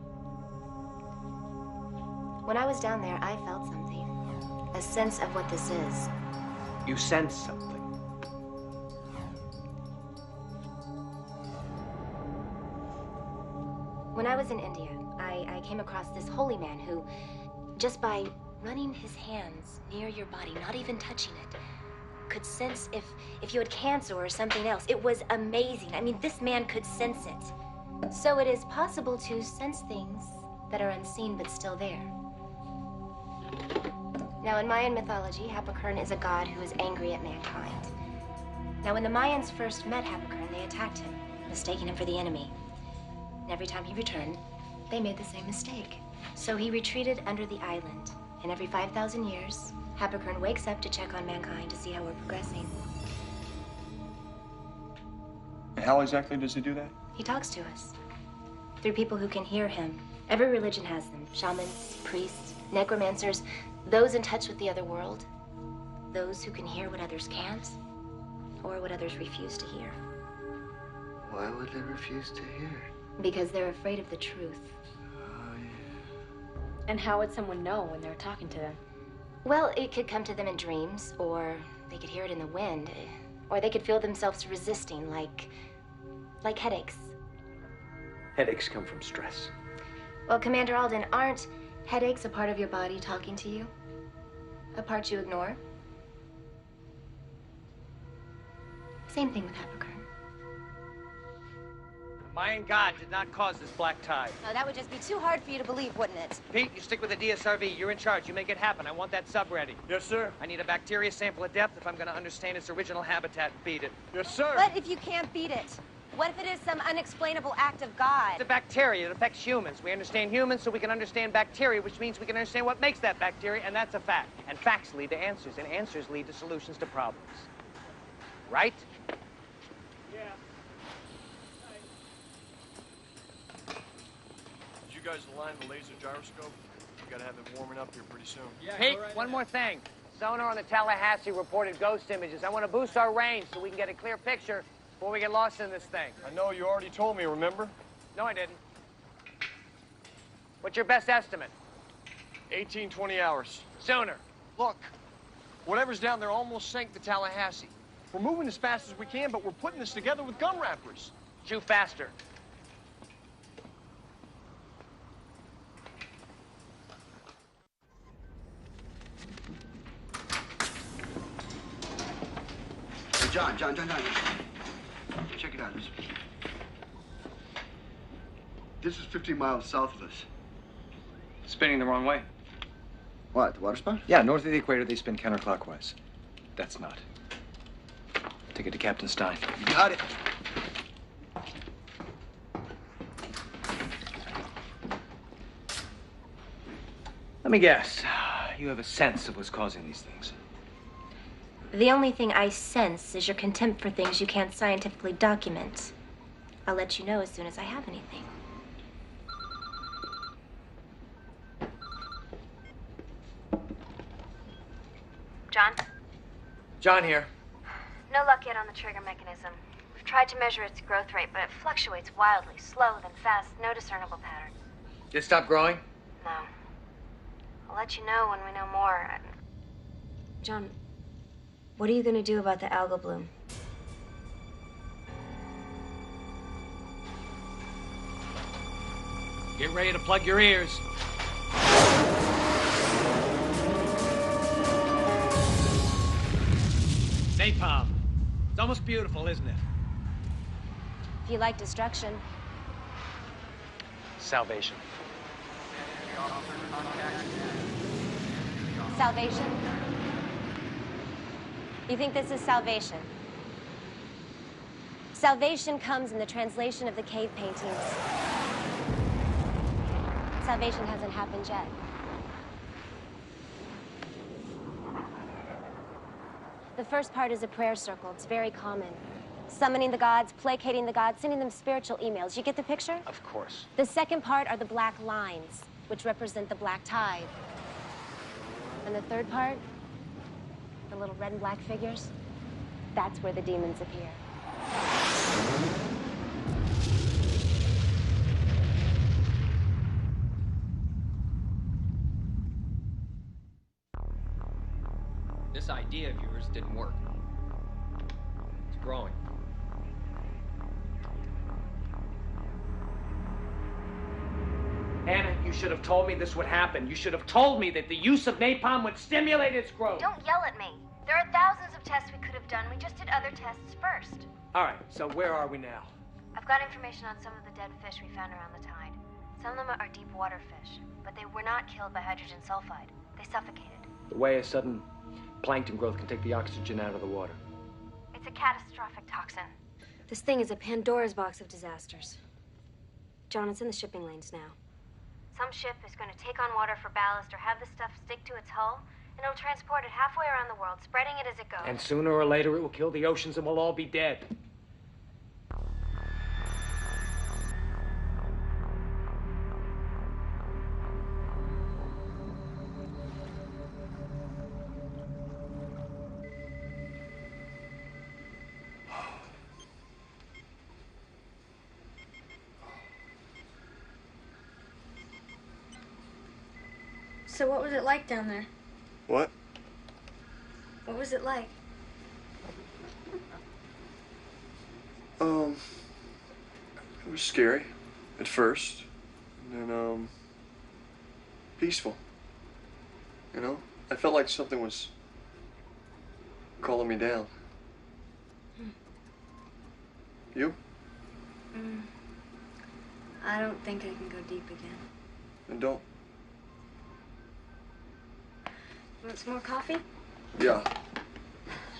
When I was down there, I felt something. A sense of what this is. You sense something. When I was in India, I came across this holy man who, just by running his hands near your body, not even touching it, could sense if you had cancer or something else. It was amazing. I mean, this man could sense it. So it is possible to sense things that are unseen but still there. Now, in Mayan mythology, Happakern is a god who is angry at mankind. Now, when the Mayans first met Happakern, they attacked him, mistaking him for the enemy. And every time he returned, they made the same mistake. So he retreated under the island. And every 5,000 years, Happakern wakes up to check on mankind to see how we're progressing. And how exactly does he do that? He talks to us. Through people who can hear him. Every religion has them. Shamans, priests, necromancers, those in touch with the other world. Those who can hear what others can't, or what others refuse to hear. Why would they refuse to hear? Because they're afraid of the truth. Oh, yeah. And how would someone know when they're talking to them? Well, it could come to them in dreams, or they could hear it in the wind, or they could feel themselves resisting, like headaches. Headaches come from stress. Well, Commander Alden, aren't Headache's a part of your body talking to you? A part you ignore? Same thing with Happocurn. The Mayan god did not cause this black tide. Oh, that would just be too hard for you to believe, wouldn't it? Pete, you stick with the DSRV. You're in charge. You make it happen. I want that sub ready. Yes, sir. I need a bacteria sample of depth if I'm going to understand its original habitat and beat it. Yes, sir. What if you can't beat it? What if it is some unexplainable act of God? It's a bacteria. It affects humans. We understand humans so we can understand bacteria, which means we can understand what makes that bacteria, and that's a fact. And facts lead to answers, and answers lead to solutions to problems. Right? Yeah. Did you guys align the laser gyroscope? We gotta have it warming up here pretty soon. Pete, one more thing. Sonar on the Tallahassee reported ghost images. I want to boost our range so we can get a clear picture before we get lost in this thing. I know you already told me, remember? No, I didn't. What's your best estimate? 18, 20 hours. Sooner. Look, whatever's down there almost sank the Tallahassee. We're moving as fast as we can, but we're putting this together with gun wrappers. Shoot faster. Hey, John. Check it out. This is 15 miles south of us. Spinning the wrong way. What, the water spout? Yeah, north of the equator, they spin counterclockwise. That's not. Take it to Captain Stein. You got it. Let me guess. You have a sense of what's causing these things. The only thing I sense is your contempt for things you can't scientifically document. I'll let you know as soon as I have anything. John? John here. No luck yet on the trigger mechanism. We've tried to measure its growth rate, but it fluctuates wildly, slow then fast, no discernible pattern. Did it stop growing? No. I'll let you know when we know more. John, what are you going to do about the algal bloom? Get ready to plug your ears. Napalm. It's almost beautiful, isn't it? If you like destruction. Salvation. Salvation? You think this is salvation? Salvation comes in the translation of the cave paintings. Salvation hasn't happened yet. The first part is a prayer circle. It's very common. Summoning the gods, placating the gods, sending them spiritual emails. You get the picture? Of course. The second part are the black lines, which represent the black tide. And the third part, the little red and black figures, that's where the demons appear. This idea of yours didn't work. It's growing. Anna, you should have told me this would happen. You should have told me that the use of napalm would stimulate its growth. Don't yell at me. There are thousands of tests we could have done. We just did other tests first. All right, so where are we now? I've got information on some of the dead fish we found around the tide. Some of them are deep water fish, but they were not killed by hydrogen sulfide. They suffocated. The way a sudden plankton growth can take the oxygen out of the water. It's a catastrophic toxin. This thing is a Pandora's box of disasters. John, it's in the shipping lanes now. Some ship is going to take on water for ballast or have the stuff stick to its hull, and it'll transport it halfway around the world, spreading it as it goes. And sooner or later, it will kill the oceans and we'll all be dead. So what was it like down there? What? What was it like? It was scary at first. And then, peaceful. You know? I felt like something was calling me down. You? I don't think I can go deep again. And don't. Want some more coffee? Yeah.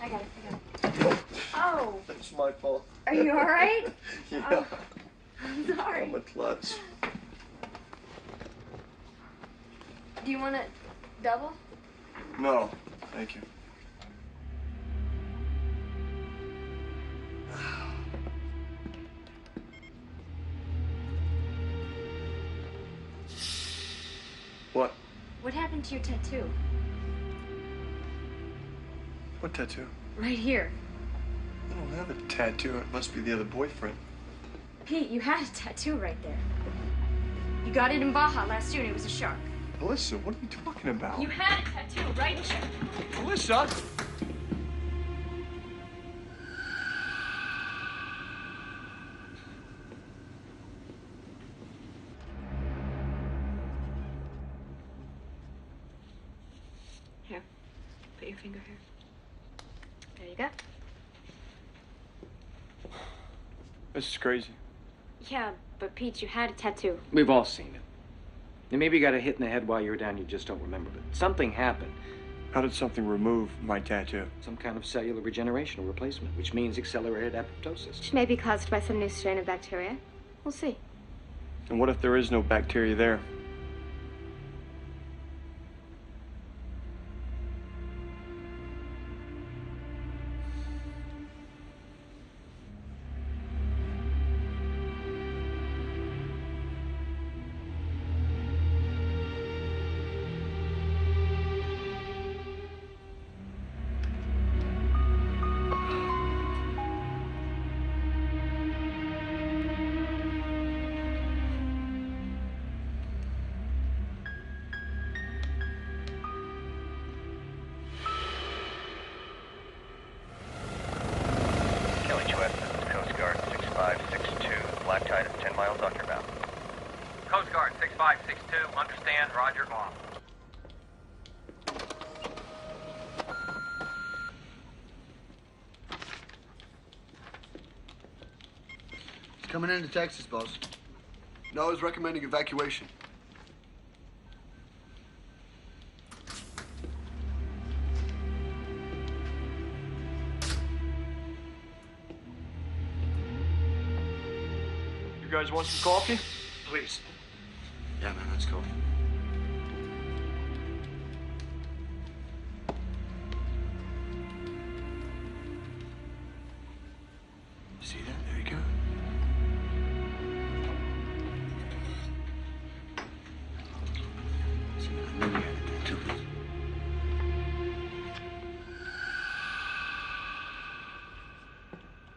I got it. Oh, It's my fault. are you all right? Yeah. Oh, I'm sorry. I'm a klutz. Do you want a double? No, thank you. What? What happened to your tattoo? What tattoo? Right here. I don't have a tattoo. It must be the other boyfriend. Pete, you had a tattoo right there. You got it in Baja last year and it was a shark. Alyssa, what are you talking about? You had a tattoo right here. Alyssa! Here, put your finger here. There you go. This is crazy. Yeah, but Pete, you had a tattoo. We've all seen it. And maybe you got a hit in the head while you were down, you just don't remember. But something happened. How did something remove my tattoo? Some kind of cellular regeneration or replacement, which means accelerated apoptosis. Which may be caused by some new strain of bacteria. We'll see. And what if there is no bacteria there? Coast Guard 6562, understand, roger, off. He's coming into Texas, boss. No, he's recommending evacuation. You guys want some coffee? Please. Yeah, man, let's go. See that? There you go. See, I knew we had it too.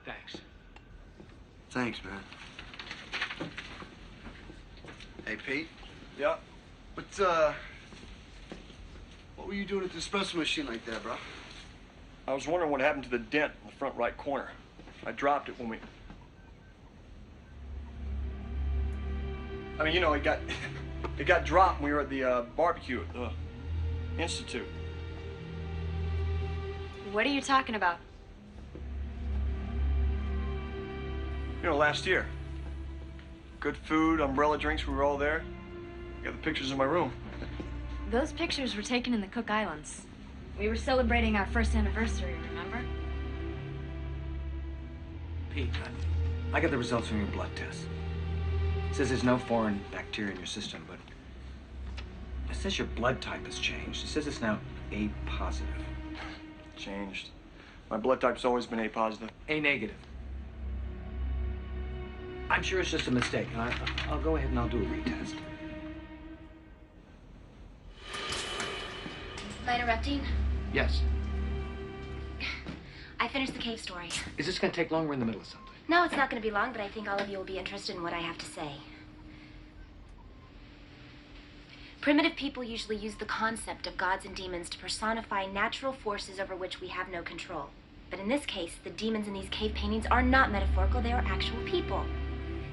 Thanks. Thanks, man. Hey, Pete. Yeah? What were you doing at the espresso machine like that, bro? I was wondering what happened to the dent in the front right corner. I dropped it when we... I mean, you know, it got dropped when we were at the barbecue at the Institute. What are you talking about? You know, last year. Good food, umbrella drinks, we were all there. Got the pictures in my room. Those pictures were taken in the Cook Islands. We were celebrating our first anniversary, remember? Pete, I got the results from your blood test. It says there's no foreign bacteria in your system, but it says your blood type has changed. It says it's now A positive. Changed. My blood type's always been A positive. A negative. I'm sure it's just a mistake. I'll go ahead and I'll do a retest. Am I interrupting? Yes. I finished the cave story. Is this going to take long? We're in the middle of something. No, it's not going to be long, but I think all of you will be interested in what I have to say. Primitive people usually use the concept of gods and demons to personify natural forces over which we have no control. But in this case, the demons in these cave paintings are not metaphorical, they are actual people.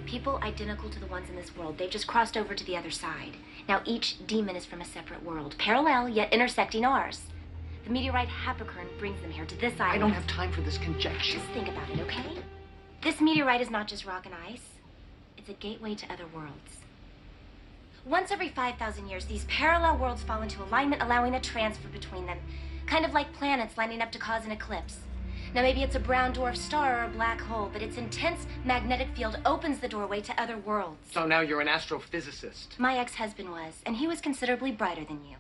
People identical to the ones in this world. They've just crossed over to the other side. Now each demon is from a separate world, parallel yet intersecting ours. The meteorite Happikern brings them here to this island. I don't have time for this conjecture. Just think about it, okay? This meteorite is not just rock and ice. It's a gateway to other worlds. Once every 5,000 years, these parallel worlds fall into alignment, allowing a transfer between them. Kind of like planets lining up to cause an eclipse. Now, maybe it's a brown dwarf star or a black hole, but its intense magnetic field opens the doorway to other worlds. So now you're an astrophysicist. My ex-husband was, and he was considerably brighter than you.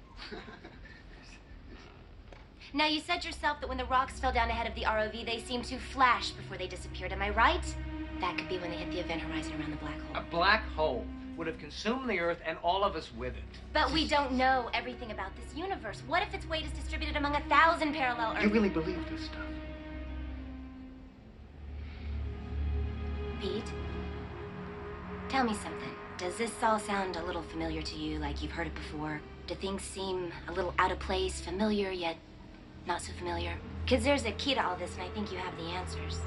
Now, you said yourself that when the rocks fell down ahead of the ROV, they seemed to flash before they disappeared. Am I right? That could be when they hit the event horizon around the black hole. A black hole would have consumed the Earth and all of us with it. But we don't know everything about this universe. What if its weight is distributed among 1,000 parallel Earths? You really believe this stuff? Pete, tell me something. Does this all sound a little familiar to you, like you've heard it before? Do things seem a little out of place, familiar, yet not so familiar? Because there's a key to all this, and I think you have the answers.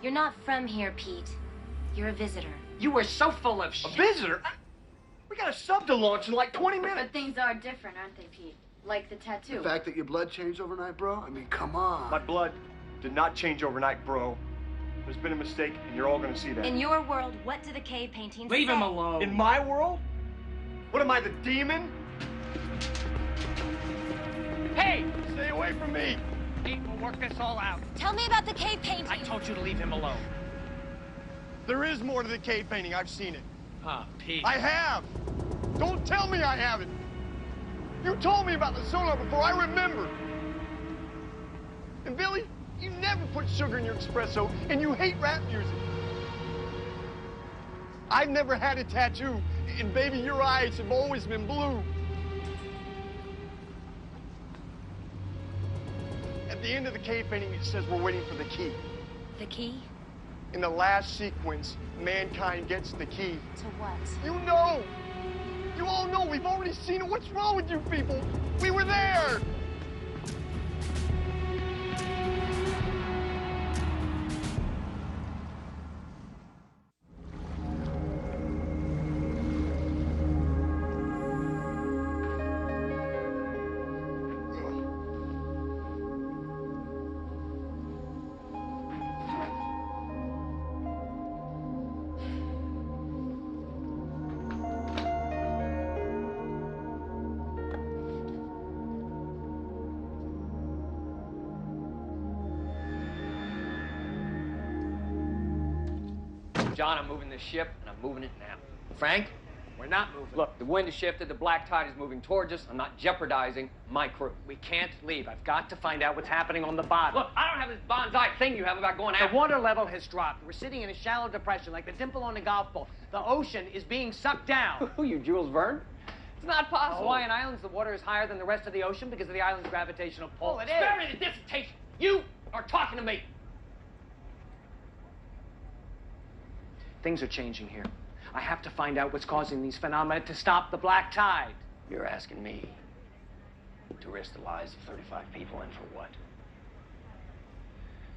You're not from here, Pete. You're a visitor. You were so full of shit. A visitor? We got a sub to launch in like 20 minutes. But things are different, aren't they, Pete? Like the tattoo. The fact that your blood changed overnight, bro? I mean, come on. My blood did not change overnight, bro. There's been a mistake, and you're all gonna see that. In your world, what do the cave paintings Leave say? him alone. In my world? What am I, the demon? Hey! Stay away from me! Pete, we'll work this all out. Tell me about the cave painting. I told you to leave him alone. There is more to the cave painting. I've seen it. Ah, Pete. I have! Don't tell me I haven't! You told me about the sonar before, I remember! And Billy, you never put sugar in your espresso, and you hate rap music. I've never had a tattoo, and baby, your eyes have always been blue. At the end of the cave painting, it says we're waiting for the key. The key? In the last sequence, mankind gets the key. To what? You know! You all know, we've already seen it. What's wrong with you people? We were there! John, I'm moving this ship, and I'm moving it now. Frank, we're not moving. Look, the wind has shifted, the black tide is moving towards us. I'm not jeopardizing my crew. We can't leave. I've got to find out what's happening on the bottom. Look, I don't have this bonsai thing you have about going The after. water level has dropped. We're sitting in a shallow depression like the dimple on a golf ball. The ocean is being sucked down. Who, you Jules Verne? It's not possible. The Hawaiian Islands, the water is higher than the rest of the ocean because of the island's gravitational pull. It is. Spare me the dissertation. You are talking to me. Things are changing here. I have to find out what's causing these phenomena to stop the black tide. You're asking me to risk the lives of 35 people, and for what?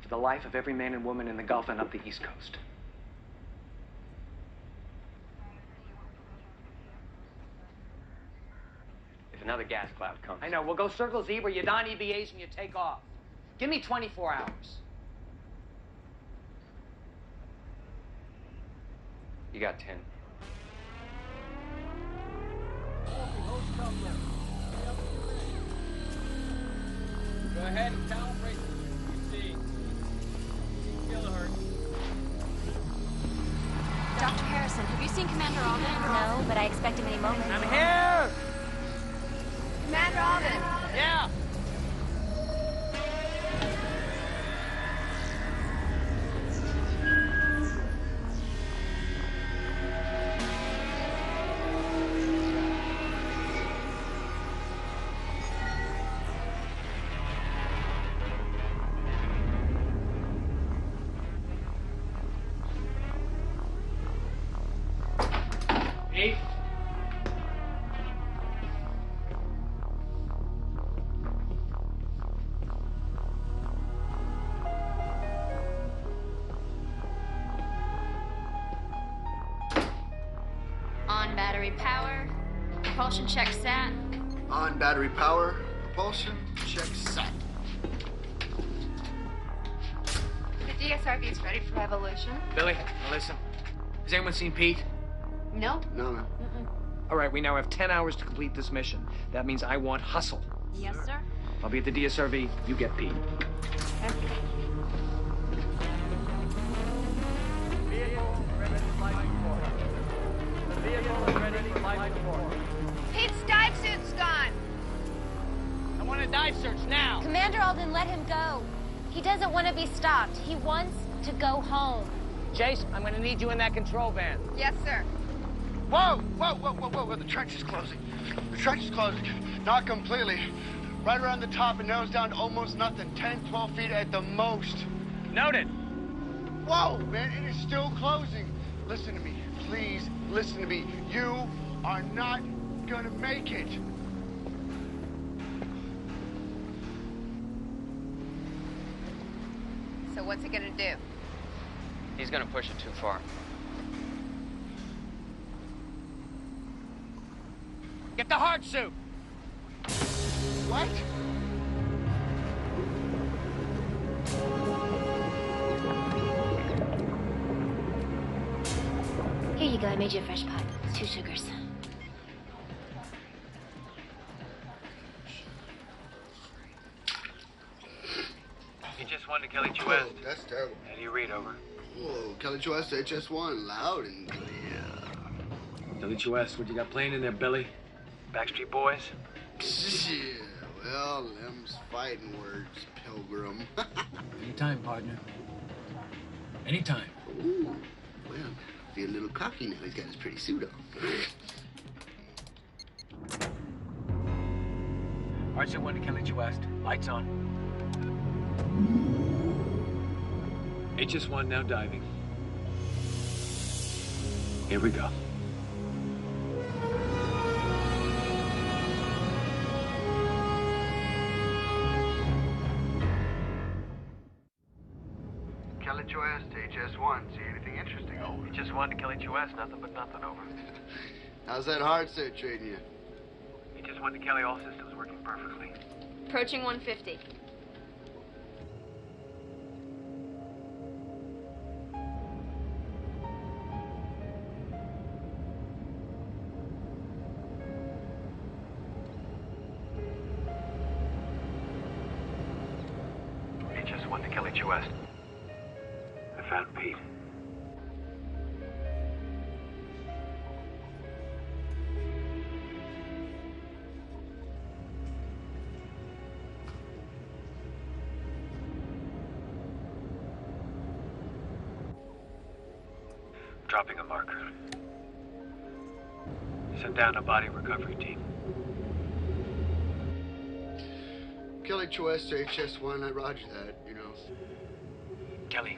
For the life of every man and woman in the Gulf and up the East Coast. If another gas cloud comes. I know. We'll go circle Z where you don EVAs and you take off. Give me 24 hours. You got 10. Go ahead and calibrate the QC. Kilohertz. Dr. Harrison, have you seen Commander Alden? No, but I expect him any moment. I'm here! Commander Alden. Yeah! battery power. Propulsion check sat. On battery power, propulsion, check sat. The DSRV is ready for evolution. Billy, now listen. Has anyone seen Pete? No. No, no. All right, we now have 10 hours to complete this mission. That means I want hustle. Yes, sir. I'll be at the DSRV. You get Pete. Pete's dive suit's gone. I want a dive search now. Commander Alden, let him go. He doesn't want to be stopped. He wants to go home. Chase, I'm gonna need you in that control van. Yes, sir. Whoa, whoa, whoa, whoa, whoa, the trench is closing. The trench is closing. Not completely. Right around the top, it narrows down to almost nothing. 10, 12 feet at the most. Noted. Whoa, man, it is still closing. Listen to me, please, listen to me. You are not gonna make it. So what's he gonna do? He's gonna push it too far. Get the hard suit. What? Here you go, I made you a fresh pot. It's 2 sugars. You just wanted Kelly West. Oh, that's terrible. How do you read, over? Whoa, Kelly West, HS1, loud and clear. Kelly West, what you got playing in there, Billy? Backstreet Boys? Yeah, well, them's fighting words, Pilgrim. Anytime, partner. Anytime. Ooh, well, feel a little cocky now. He's got his pretty suit on. RJ1 to Kelly West. Lights on. HS1 now diving. Here we go. Kelly West, HS1. See anything interesting? Over. HS1 to Kelly West. Nothing but nothing, over. How's that hard set treating you? HS1 to Kelly. All systems working perfectly. Approaching 150. HS1 to Kelly West. I found Pete. Dropping a marker. Send down a body recovery team. Kelly West, HS1. I roger that, you know. Kelly,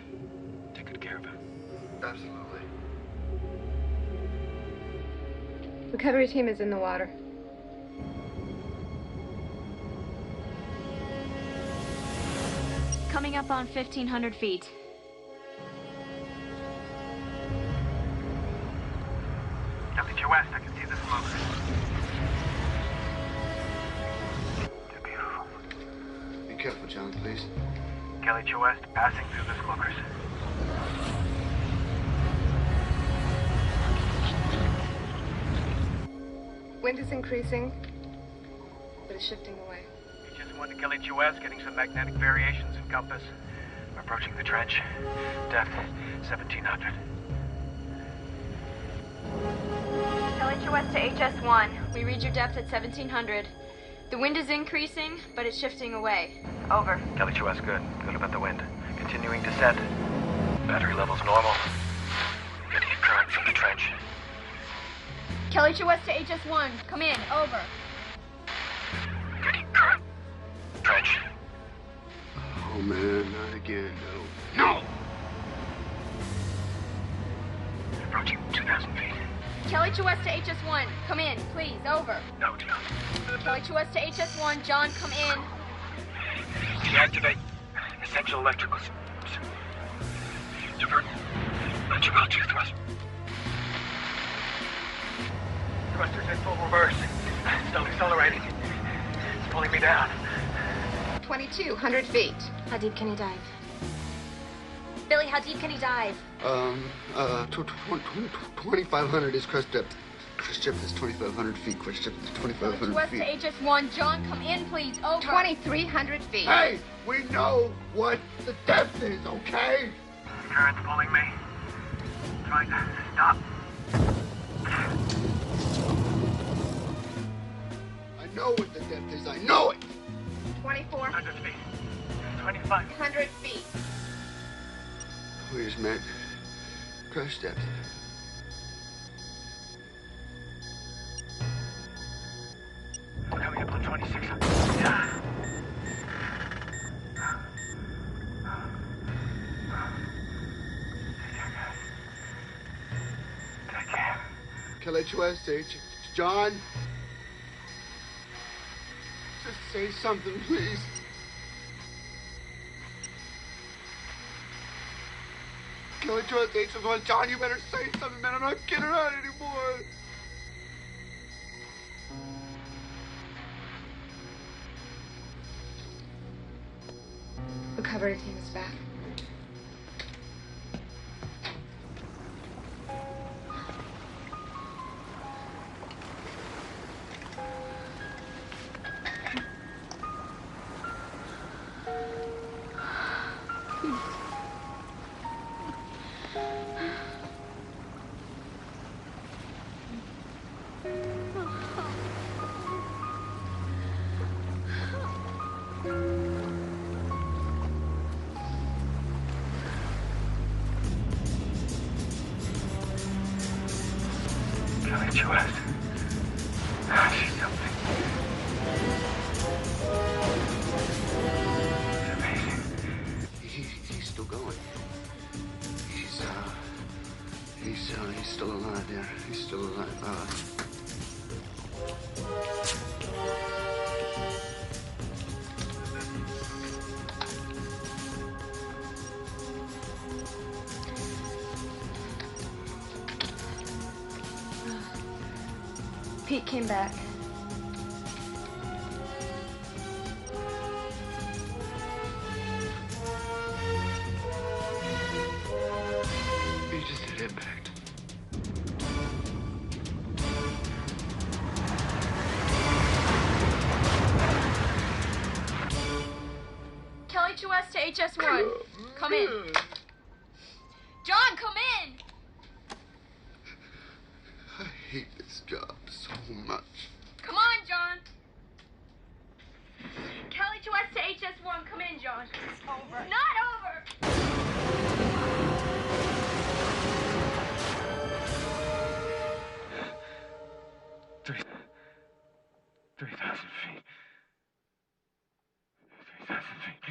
take good care of him. Absolutely. Recovery team is in the water. Coming up on 1,500 feet. Kelly West, I can see the smoke. They're beautiful. Be careful, John, please. Kelly West, passing through the smokers. Wind is increasing, but it's shifting away. HS1 to Kelly West, getting some magnetic variations in compass. We're approaching the trench. Depth, 1,700. Kelly West to HS1. We read your depth at 1,700. The wind is increasing, but it's shifting away. Over. Kelly West, good. Good about the wind. Continuing descent. Battery levels normal. Getting a current from the trench. Kelly West to HS1. Come in. Over. Getting current. Trench. Oh, man, not again, no. No! Approaching 2,000 feet. Kelly West to HS1. Come in, please. Over. No, John. Kelly West to HS1. John, come in. Deactivate essential electricals. Divert. Launch about 2 thrust. Thrusters in full reverse. Still accelerating. It's pulling me down. 2,200 feet. How deep can you dive? Billy, how deep can you dive? 2,500 is crest depth. Crest depth is 2,500 feet. Crest depth is 2,500 West feet. to HS1. John, come in, please. Over. 2,300 feet. Hey, we know what the depth is, okay? Current's pulling me. Trying to stop. I know what the depth is. I know it. 2,400 feet. 2,500 feet. Where's Mac? Crest depth. Coming up on 2,600. Yeah. KLHUS, John? Just say something, please. KLHUS, HS1, John, you better say something, man. I'm not getting out anymore. Recovery team is back. KLHUS. I see something. It's amazing. He's still going. He's still alive there. He's still alive. Pete came back. He just had impact. KLHUS to HS1. Come in. John, come in! I hate this job so much. Come on, John! KLHUS to HS1. Come in, John. It's over. Not over! 3,000 feet. 3,000 feet.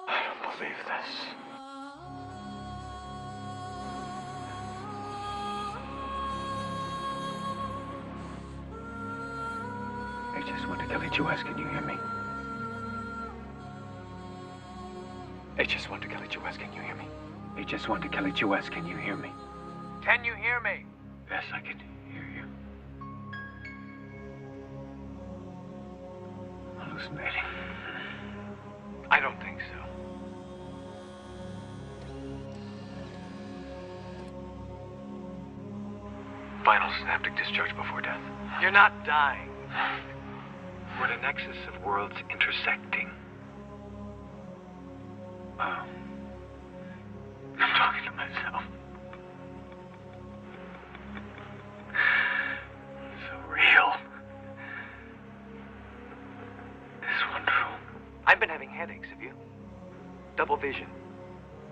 I don't believe this. HS1 to KLHUS, can you hear me? HS1 to KLHUS, can you hear me? HS1 to KLHUS, can you hear me? Can you hear me? Yes, I can hear you. Hallucinating. I don't think so. Final synaptic discharge before death. You're not dying. We're at a nexus of worlds intersecting. Oh. I'm talking to myself. So real. It's wonderful. been having headaches, have you? Double vision.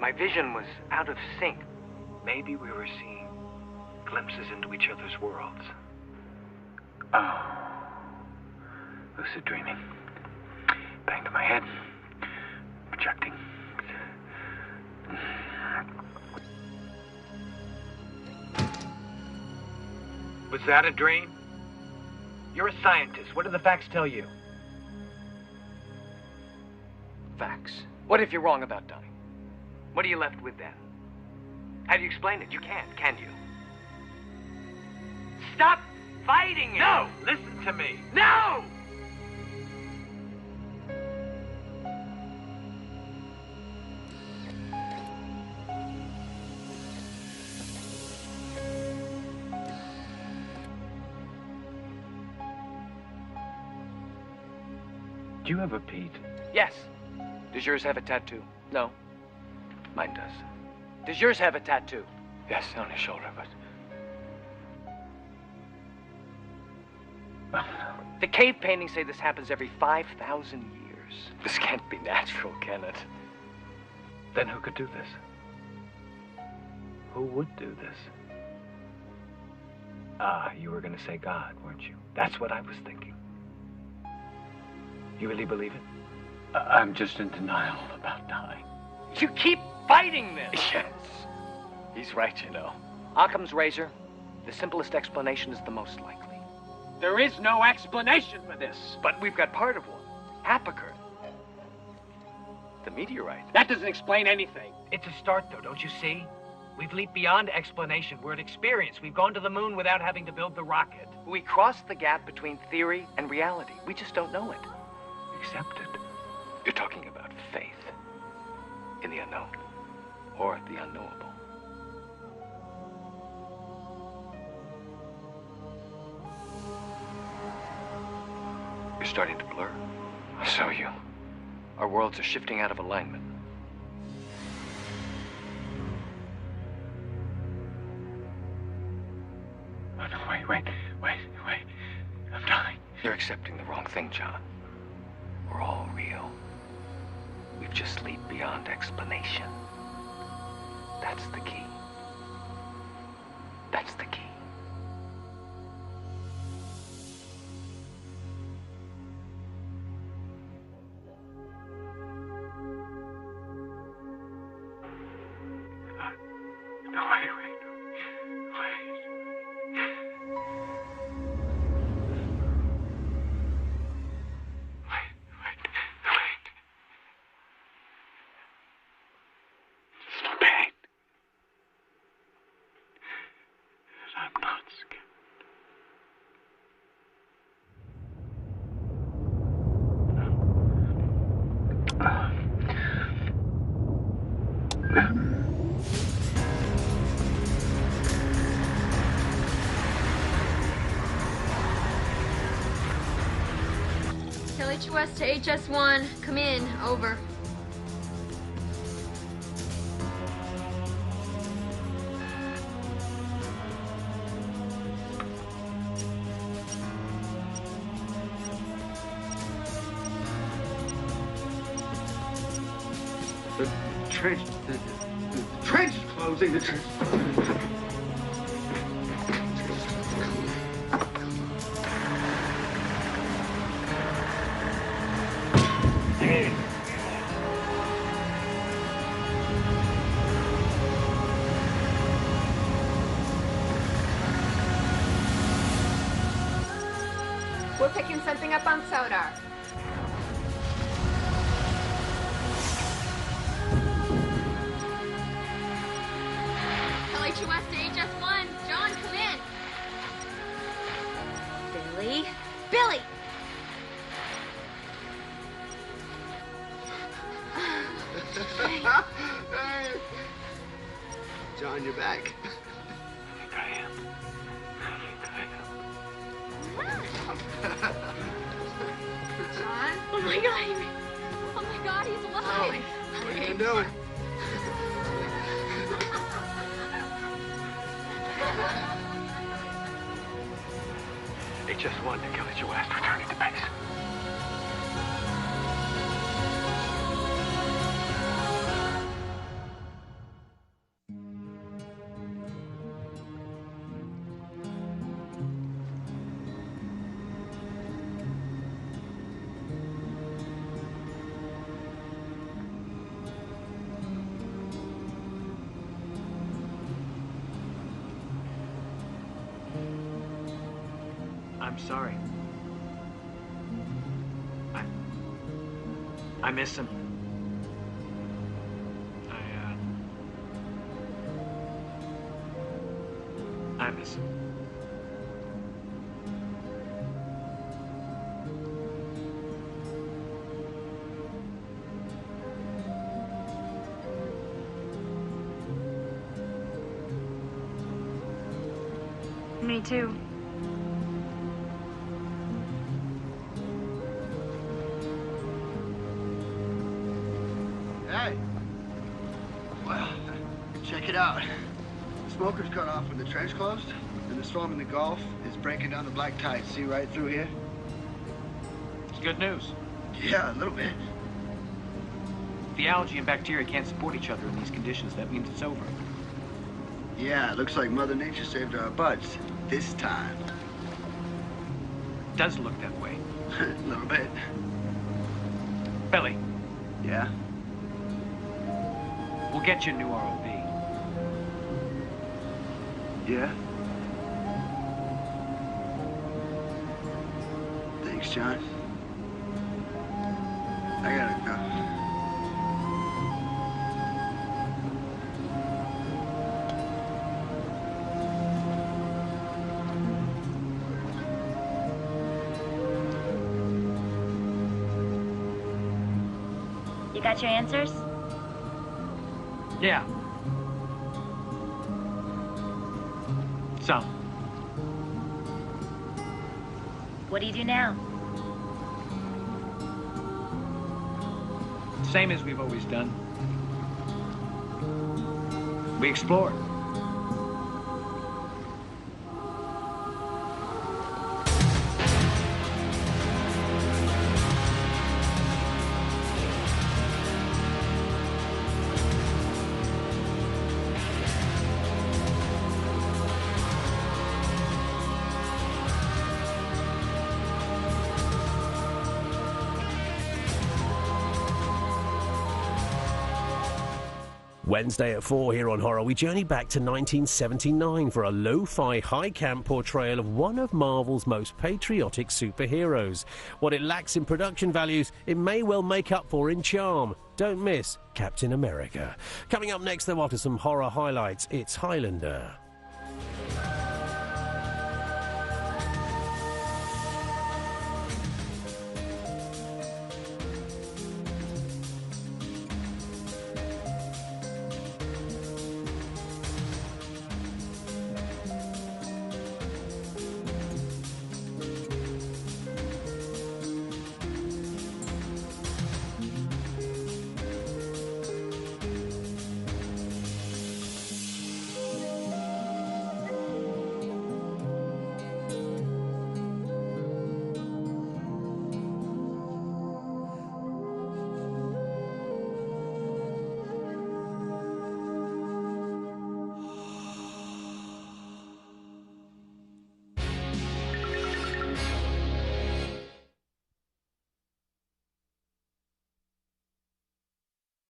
My vision was out of sync. Maybe we were seeing glimpses into each other's worlds. Oh. Lucid dreaming. Bang to my head. Projecting. Was that a dream? You're a scientist. What do the facts tell you? Facts. What if you're wrong about dying? What are you left with then? How do you explain it? You can't, can you? Stop fighting it! No! Listen to me. No! Do you have a Pete? Yes. Does yours have a tattoo? No. Mine does. Does yours have a tattoo? Yes, on his shoulder, but... Well, the cave paintings say this happens every 5,000 years. This can't be natural, can it? Then who could do this? Who would do this? Ah, you were going to say God, weren't you? That's what I was thinking. You really believe it? I'm just in denial about dying. You keep fighting this! Yes. He's right, you know. Occam's razor, the simplest explanation is the most likely. There is no explanation for this. But we've got part of one. Apicurn. The meteorite. That doesn't explain anything. It's a start, though, don't you see? We've leaped beyond explanation. We're at experience. We've gone to the moon without having to build the rocket. We crossed the gap between theory and reality. We just don't know it. Accepted. You're talking about faith in the unknown or the unknowable. You're starting to blur. So are you. Our worlds are shifting out of alignment. Oh, no, wait. I'm dying. You're accepting the wrong thing, John. We're all real. We've just leaped beyond explanation. That's the key. That's the key. LHOS to HS1. Come in. Over. The trench is closing. The trench. We're picking something up on sonar. LHOS to HS1. John, come in. Billy. Billy! John, you're back. I am. John? Oh my god, he's alive. What are you doing? HS1 to LHOS, returning to base. I'm sorry. I miss him. I miss him. Me too. Hey. Well, check it out. The smoker's cut off when the trench closed, and the storm in the Gulf is breaking down the black tide. See right through here? It's good news. Yeah, a little bit. If the algae and bacteria can't support each other in these conditions, that means it's over. Yeah, it looks like Mother Nature saved our butts. This time. It does look that way. A little bit. Billy. Yeah? We'll get you a new ROV. Yeah? Thanks, John. I gotta go. You got your answers? Yeah. Some. What do you do now? Same as we've always done. We explore. Wednesday at 4 here on Horror, we journey back to 1979 for a lo-fi high-camp portrayal of one of Marvel's most patriotic superheroes. What it lacks in production values, it may well make up for in charm. Don't miss Captain America. Coming up next, though, after some horror highlights, it's Highlander.